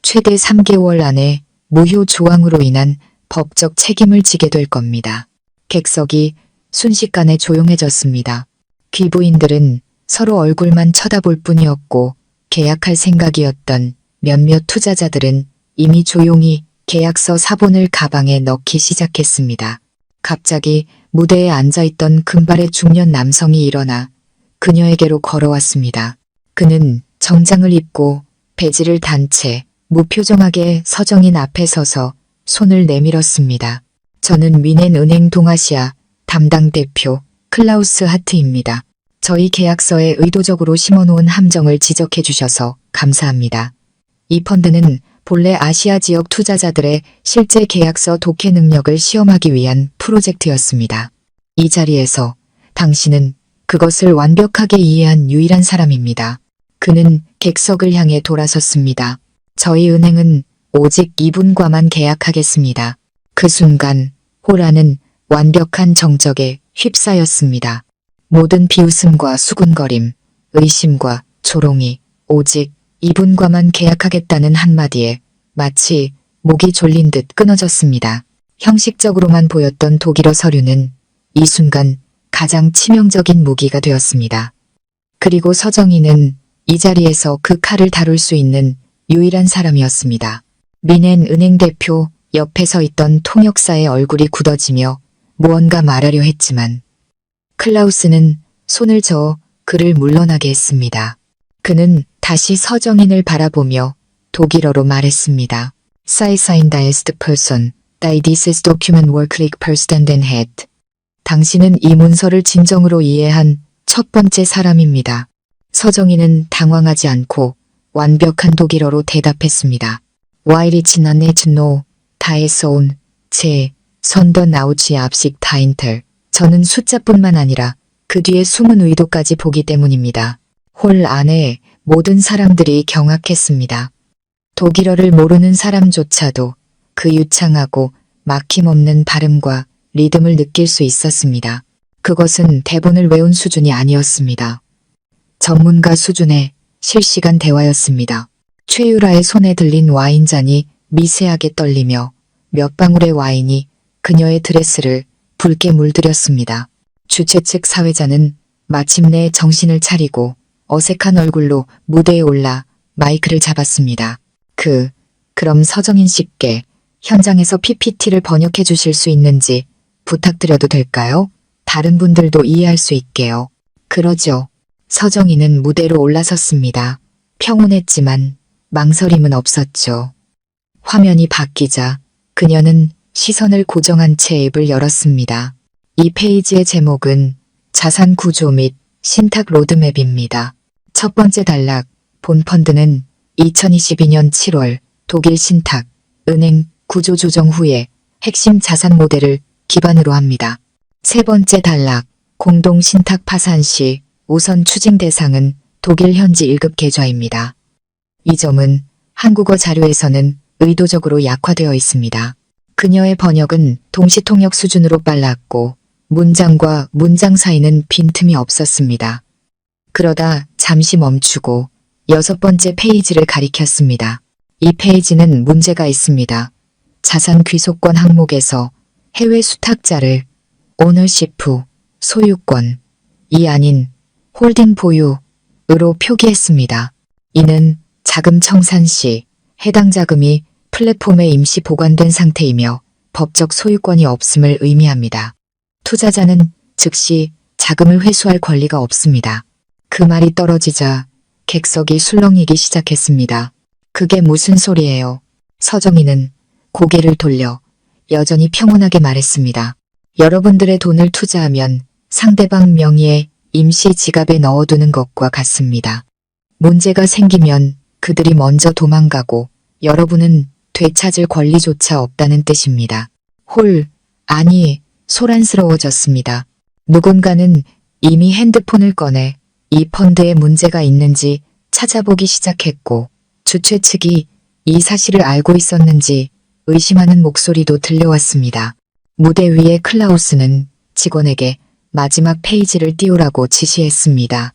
최대 3개월 안에 무효 조항으로 인한 법적 책임을 지게 될 겁니다. 객석이 순식간에 조용해졌습니다. 귀부인들은 서로 얼굴만 쳐다볼 뿐이었고 계약할 생각이었던 몇몇 투자자들은 이미 조용히 계약서 사본을 가방에 넣기 시작했습니다. 갑자기 무대에 앉아있던 금발의 중년 남성이 일어나 그녀에게로 걸어왔습니다. 그는 정장을 입고 배지를 단 채 무표정하게 서정인 앞에 서서 손을 내밀었습니다. 저는 미넨은행 동아시아 담당 대표 클라우스 하트입니다. 저희 계약서에 의도적으로 심어놓은 함정을 지적해 주셔서 감사합니다. 이 펀드는 본래 아시아 지역 투자자들의 실제 계약서 독해 능력을 시험하기 위한 프로젝트였습니다. 이 자리에서 당신은 그것을 완벽하게 이해한 유일한 사람입니다. 그는 객석을 향해 돌아섰습니다. 저희 은행은 오직 이분과만 계약하겠습니다. 그 순간 호라는 완벽한 정적에 휩싸였습니다. 모든 비웃음과 수군거림, 의심과 조롱이 오직 이분과만 계약하겠다는 한마디에 마치 목이 졸린 듯 끊어졌습니다. 형식적으로만 보였던 독일어 서류는 이 순간 가장 치명적인 무기가 되었습니다. 그리고 서정희는 이 자리에서 그 칼을 다룰 수 있는 유일한 사람이었습니다. 미넨 은행 대표 옆에 서 있던 통역사의 얼굴이 굳어지며 무언가 말하려 했지만 클라우스는 손을 저어 그를 물러나게 했습니다. 그는 다시 서정인을 바라보며 독일어로 말했습니다. Sei sein da ist person, die dieses Document wirklich verstanden hat. 당신은 이 문서를 진정으로 이해한 첫 번째 사람입니다. 서정인은 당황하지 않고 완벽한 독일어로 대답했습니다. Weil ich nicht know, da es on, 제, sondern auch die Absicht dahinter. 저는 숫자뿐만 아니라 그 뒤에 숨은 의도까지 보기 때문입니다. 홀 안에 모든 사람들이 경악했습니다. 독일어를 모르는 사람조차도 그 유창하고 막힘없는 발음과 리듬을 느낄 수 있었습니다. 그것은 대본을 외운 수준이 아니었습니다. 전문가 수준의 실시간 대화였습니다. 최유라의 손에 들린 와인잔이 미세하게 떨리며 몇 방울의 와인이 그녀의 드레스를 붉게 물들였습니다. 주최 측 사회자는 마침내 정신을 차리고 어색한 얼굴로 무대에 올라 마이크를 잡았습니다. 그럼 서정인 씨께 현장에서 PPT를 번역해 주실 수 있는지 부탁드려도 될까요? 다른 분들도 이해할 수 있게요. 그러죠. 서정인은 무대로 올라섰습니다. 평온했지만 망설임은 없었죠. 화면이 바뀌자 그녀는 시선을 고정한 채 입을 열었습니다. 이 페이지의 제목은 자산 구조 및 신탁 로드맵입니다. 첫 번째 단락, 본 펀드는 2022년 7월 독일 신탁, 은행 구조 조정 후에 핵심 자산 모델을 기반으로 합니다. 세 번째 단락, 공동 신탁 파산 시 우선 추징 대상은 독일 현지 1급 계좌입니다. 이 점은 한국어 자료에서는 의도적으로 약화되어 있습니다. 그녀의 번역은 동시통역 수준으로 빨랐고 문장과 문장 사이는 빈틈이 없었습니다. 그러다 잠시 멈추고 여섯 번째 페이지를 가리켰습니다. 이 페이지는 문제가 있습니다. 자산 귀속권 항목에서 해외 수탁자를 오너시프, 소유권, 이 아닌 홀딩 보유으로 표기했습니다. 이는 자금 청산 시 해당 자금이 플랫폼에 임시 보관된 상태이며 법적 소유권이 없음을 의미합니다. 투자자는 즉시 자금을 회수할 권리가 없습니다. 그 말이 떨어지자 객석이 술렁이기 시작했습니다. 그게 무슨 소리예요? 서정희는 고개를 돌려 여전히 평온하게 말했습니다. 여러분들의 돈을 투자하면 상대방 명의의 임시 지갑에 넣어두는 것과 같습니다. 문제가 생기면 그들이 먼저 도망가고 여러분은 되찾을 권리조차 없다는 뜻입니다. 아니, 소란스러워졌습니다. 누군가는 이미 핸드폰을 꺼내 이 펀드에 문제가 있는지 찾아보기 시작했고 주최 측이 이 사실을 알고 있었는지 의심하는 목소리도 들려왔습니다. 무대 위에 클라우스는 직원에게 마지막 페이지를 띄우라고 지시했습니다.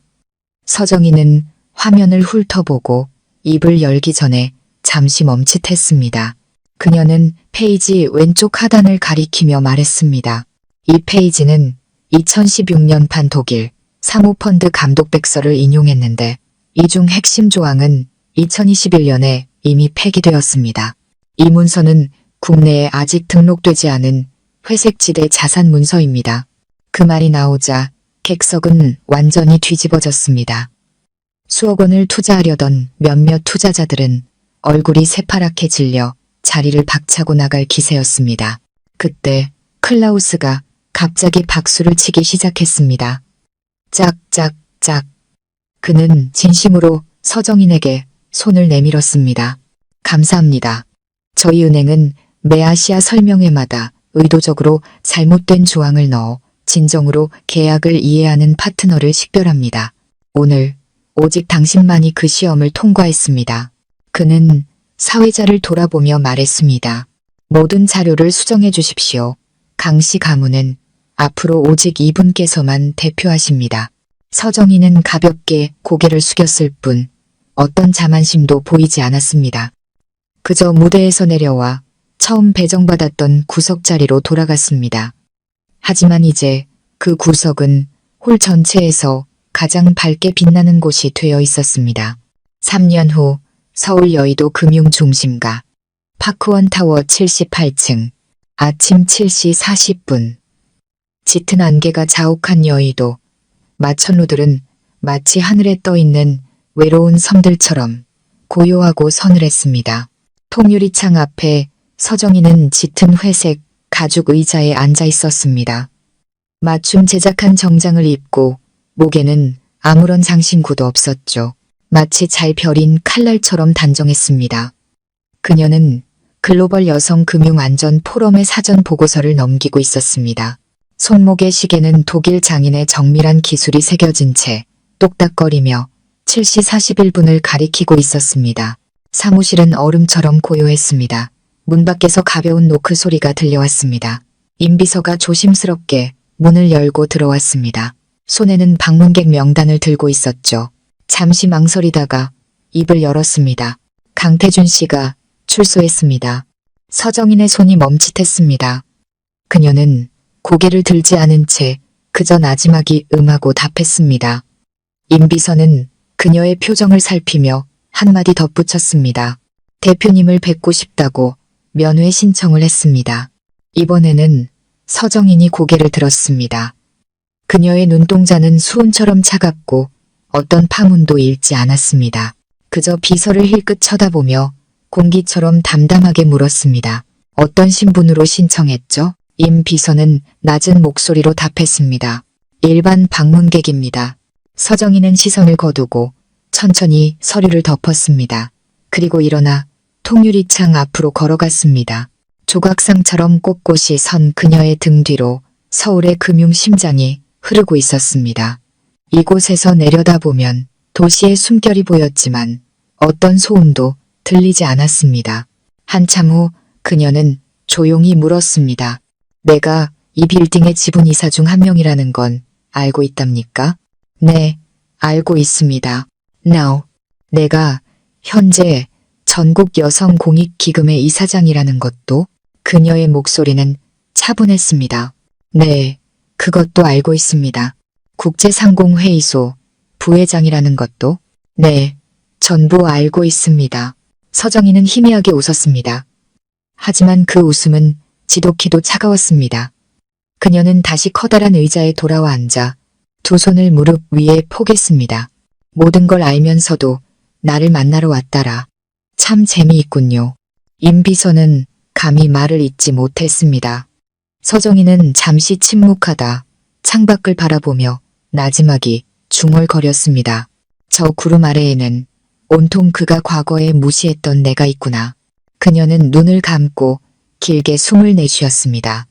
서정희는 화면을 훑어보고 입을 열기 전에 잠시 멈칫했습니다. 그녀는 페이지 왼쪽 하단을 가리키며 말했습니다. 이 페이지는 2016년판 독일 사모펀드 감독백서를 인용했는데 이 중 핵심 조항은 2021년에 이미 폐기되었습니다. 이 문서는 국내에 아직 등록되지 않은 회색지대 자산 문서입니다. 그 말이 나오자 객석은 완전히 뒤집어졌습니다. 수억 원을 투자하려던 몇몇 투자자들은 얼굴이 새파랗게 질려 자리를 박차고 나갈 기세였습니다. 그때 클라우스가 갑자기 박수를 치기 시작했습니다. 짝짝짝. 그는 진심으로 서정인에게 손을 내밀었습니다. 감사합니다. 저희 은행은 매 아시아 설명회마다 의도적으로 잘못된 조항을 넣어 진정으로 계약을 이해하는 파트너를 식별합니다. 오늘 오직 당신만이 그 시험을 통과했습니다. 그는 사회자를 돌아보며 말했습니다. 모든 자료를 수정해 주십시오. 강씨 가문은 앞으로 오직 이분께서만 대표하십니다. 서정희는 가볍게 고개를 숙였을 뿐 어떤 자만심도 보이지 않았습니다. 그저 무대에서 내려와 처음 배정받았던 구석 자리로 돌아갔습니다. 하지만 이제 그 구석은 홀 전체에서 가장 밝게 빛나는 곳이 되어 있었습니다. 3년 후 서울 여의도 금융중심가 파크원타워 78층 아침 7시 40분 짙은 안개가 자욱한 여의도 마천루들은 마치 하늘에 떠있는 외로운 섬들처럼 고요하고 서늘했습니다. 통유리창 앞에 서정희는 짙은 회색 가죽 의자에 앉아 있었습니다. 맞춤 제작한 정장을 입고 목에는 아무런 장신구도 없었죠. 마치 잘 벼린 칼날처럼 단정했습니다. 그녀는 글로벌 여성 금융 안전 포럼의 사전 보고서를 넘기고 있었습니다. 손목의 시계는 독일 장인의 정밀한 기술이 새겨진 채 똑딱거리며 7시 41분을 가리키고 있었습니다. 사무실은 얼음처럼 고요했습니다. 문 밖에서 가벼운 노크 소리가 들려왔습니다. 임 비서가 조심스럽게 문을 열고 들어왔습니다. 손에는 방문객 명단을 들고 있었죠. 잠시 망설이다가 입을 열었습니다. 강태준 씨가 출소했습니다. 서정인의 손이 멈칫했습니다. 그녀는 고개를 들지 않은 채 그저 나지막이 응하고 답했습니다. 임 비서는 그녀의 표정을 살피며 한마디 덧붙였습니다. 대표님을 뵙고 싶다고 면회 신청을 했습니다. 이번에는 서정인이 고개를 들었습니다. 그녀의 눈동자는 수은처럼 차갑고 어떤 파문도 잃지 않았습니다. 그저 비서를 힐끗 쳐다보며 공기처럼 담담하게 물었습니다. 어떤 신분으로 신청했죠? 임 비서는 낮은 목소리로 답했습니다. 일반 방문객입니다. 서정희는 시선을 거두고 천천히 서류를 덮었습니다. 그리고 일어나 통유리창 앞으로 걸어갔습니다. 조각상처럼 꼿꼿이 선 그녀의 등 뒤로 서울의 금융 심장이 흐르고 있었습니다. 이곳에서 내려다보면 도시의 숨결이 보였지만 어떤 소음도 들리지 않았습니다. 한참 후 그녀는 조용히 물었습니다. 내가 이 빌딩의 지분 이사 중 한 명이라는 건 알고 있답니까? 네, 알고 있습니다. Now, 내가 현재 전국 여성 공익기금의 이사장이라는 것도? 그녀의 목소리는 차분했습니다. 네, 그것도 알고 있습니다. 국제상공회의소 부회장이라는 것도? 네, 전부 알고 있습니다. 서정희는 희미하게 웃었습니다. 하지만 그 웃음은 지독히도 차가웠습니다. 그녀는 다시 커다란 의자에 돌아와 앉아 두 손을 무릎 위에 포겠습니다. 모든 걸 알면서도 나를 만나러 왔다라. 참 재미있군요. 임 비서는 감히 말을 잇지 못했습니다. 서정희는 잠시 침묵하다 창밖을 바라보며 나지막이 중얼거렸습니다. 저 구름 아래에는 온통 그가 과거에 무시했던 내가 있구나. 그녀는 눈을 감고 길게 숨을 내쉬었습니다.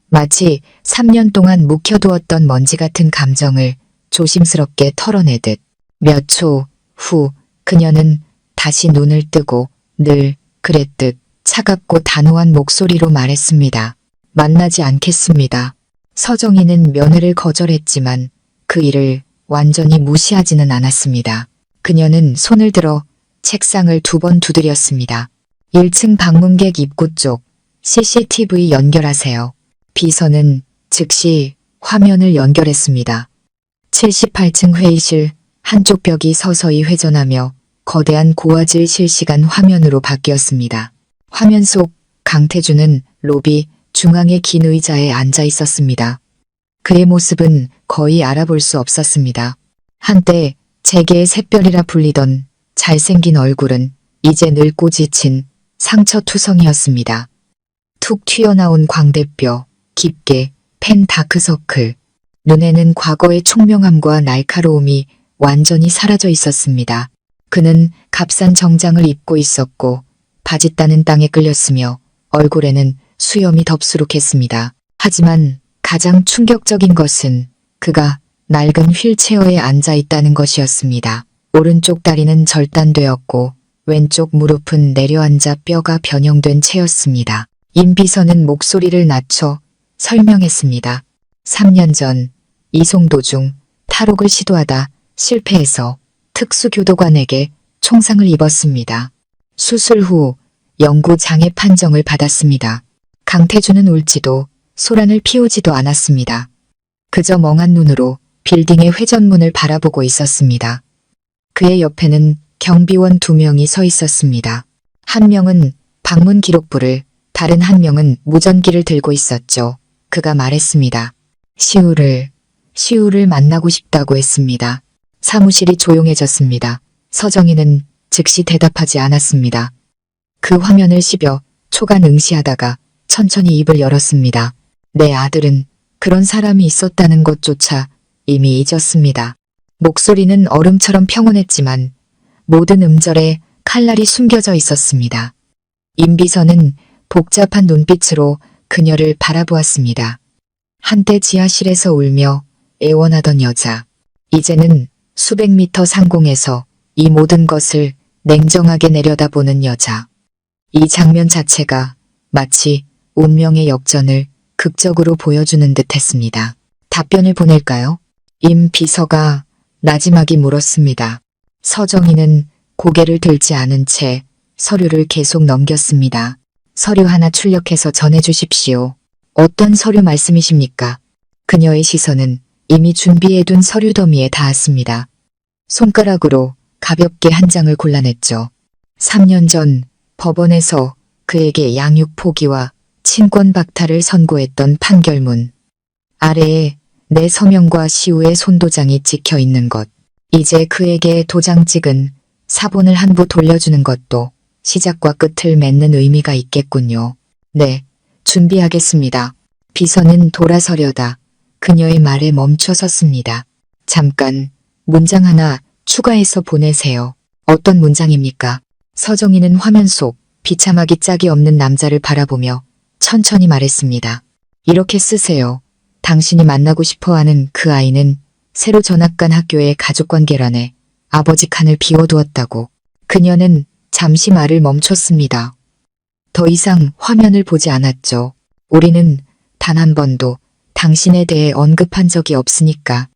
마치 3년 동안 묵혀두었던 먼지 같은 감정을 조심스럽게 털어내듯 몇 초 후 그녀는 다시 눈을 뜨고 늘 그랬듯 차갑고 단호한 목소리로 말했습니다. 만나지 않겠습니다. 서정희는 면회를 거절했지만 그 일을 완전히 무시하지는 않았습니다. 그녀는 손을 들어 책상을 2번 두드렸습니다. 1층 방문객 입구 쪽 CCTV 연결하세요. 비서는 즉시 화면을 연결했습니다. 78층 회의실 한쪽 벽이 서서히 회전하며 거대한 고화질 실시간 화면으로 바뀌었습니다. 화면 속 강태준은 로비 중앙의 긴 의자에 앉아 있었습니다. 그의 모습은 거의 알아볼 수 없었습니다. 한때 재계의 샛별이라 불리던 잘생긴 얼굴은 이제 늙고 지친 상처투성이었습니다. 툭 튀어나온 광대뼈, 깊게 펜 다크서클. 눈에는 과거의 총명함과 날카로움이 완전히 사라져 있었습니다. 그는 값싼 정장을 입고 있었고 바지 따는 땅에 끌렸으며 얼굴에는 수염이 덥수룩했습니다. 하지만 가장 충격적인 것은 그가 낡은 휠체어에 앉아 있다는 것이었습니다. 오른쪽 다리는 절단되었고 왼쪽 무릎은 내려앉아 뼈가 변형된 채였습니다. 임 비서는 목소리를 낮춰 설명했습니다. 3년 전 이송 도중 탈옥을 시도하다 실패해서 특수교도관에게 총상을 입었습니다. 수술 후 영구 장애 판정을 받았습니다. 강태준은 울지도 소란을 피우지도 않았습니다. 그저 멍한 눈으로 빌딩의 회전문을 바라보고 있었습니다. 그의 옆에는 경비원 2명이 서 있었습니다. 한 명은 방문 기록부를, 다른 한 명은 무전기를 들고 있었죠. 그가 말했습니다. 시우를 만나고 싶다고 했습니다. 사무실이 조용해졌습니다. 서정희는 즉시 대답하지 않았습니다. 그 화면을 씹어 초간 응시하다가 천천히 입을 열었습니다. 내 아들은 그런 사람이 있었다는 것조차 이미 잊었습니다. 목소리는 얼음처럼 평온했지만 모든 음절에 칼날이 숨겨져 있었습니다. 임 비서는 복잡한 눈빛으로 그녀를 바라보았습니다. 한때 지하실에서 울며 애원하던 여자. 이제는 수백 미터 상공에서 이 모든 것을 냉정하게 내려다보는 여자. 이 장면 자체가 마치 운명의 역전을 극적으로 보여주는 듯 했습니다. 답변을 보낼까요? 임 비서가 나지막이 물었습니다. 서정희는 고개를 들지 않은 채 서류를 계속 넘겼습니다. 서류 하나 출력해서 전해주십시오. 어떤 서류 말씀이십니까? 그녀의 시선은 이미 준비해둔 서류 더미에 닿았습니다. 손가락으로 가볍게 한 장을 골라냈죠. 3년 전 법원에서 그에게 양육 포기와 친권 박탈을 선고했던 판결문. 아래에 내 서명과 시우의 손도장이 찍혀 있는 것. 이제 그에게 도장 찍은 사본을 한 부 돌려주는 것도 시작과 끝을 맺는 의미가 있겠군요. 네, 준비하겠습니다. 비서는 돌아서려다 그녀의 말에 멈춰 섰습니다. 잠깐, 문장 하나 추가해서 보내세요. 어떤 문장입니까? 서정희는 화면 속 비참하기 짝이 없는 남자를 바라보며 천천히 말했습니다. 이렇게 쓰세요. 당신이 만나고 싶어하는 그 아이는 새로 전학 간 학교의 가족관계란에 아버지 칸을 비워두었다고. 그녀는 잠시 말을 멈췄습니다. 더 이상 화면을 보지 않았죠. 우리는 단 한 번도 당신에 대해 언급한 적이 없으니까.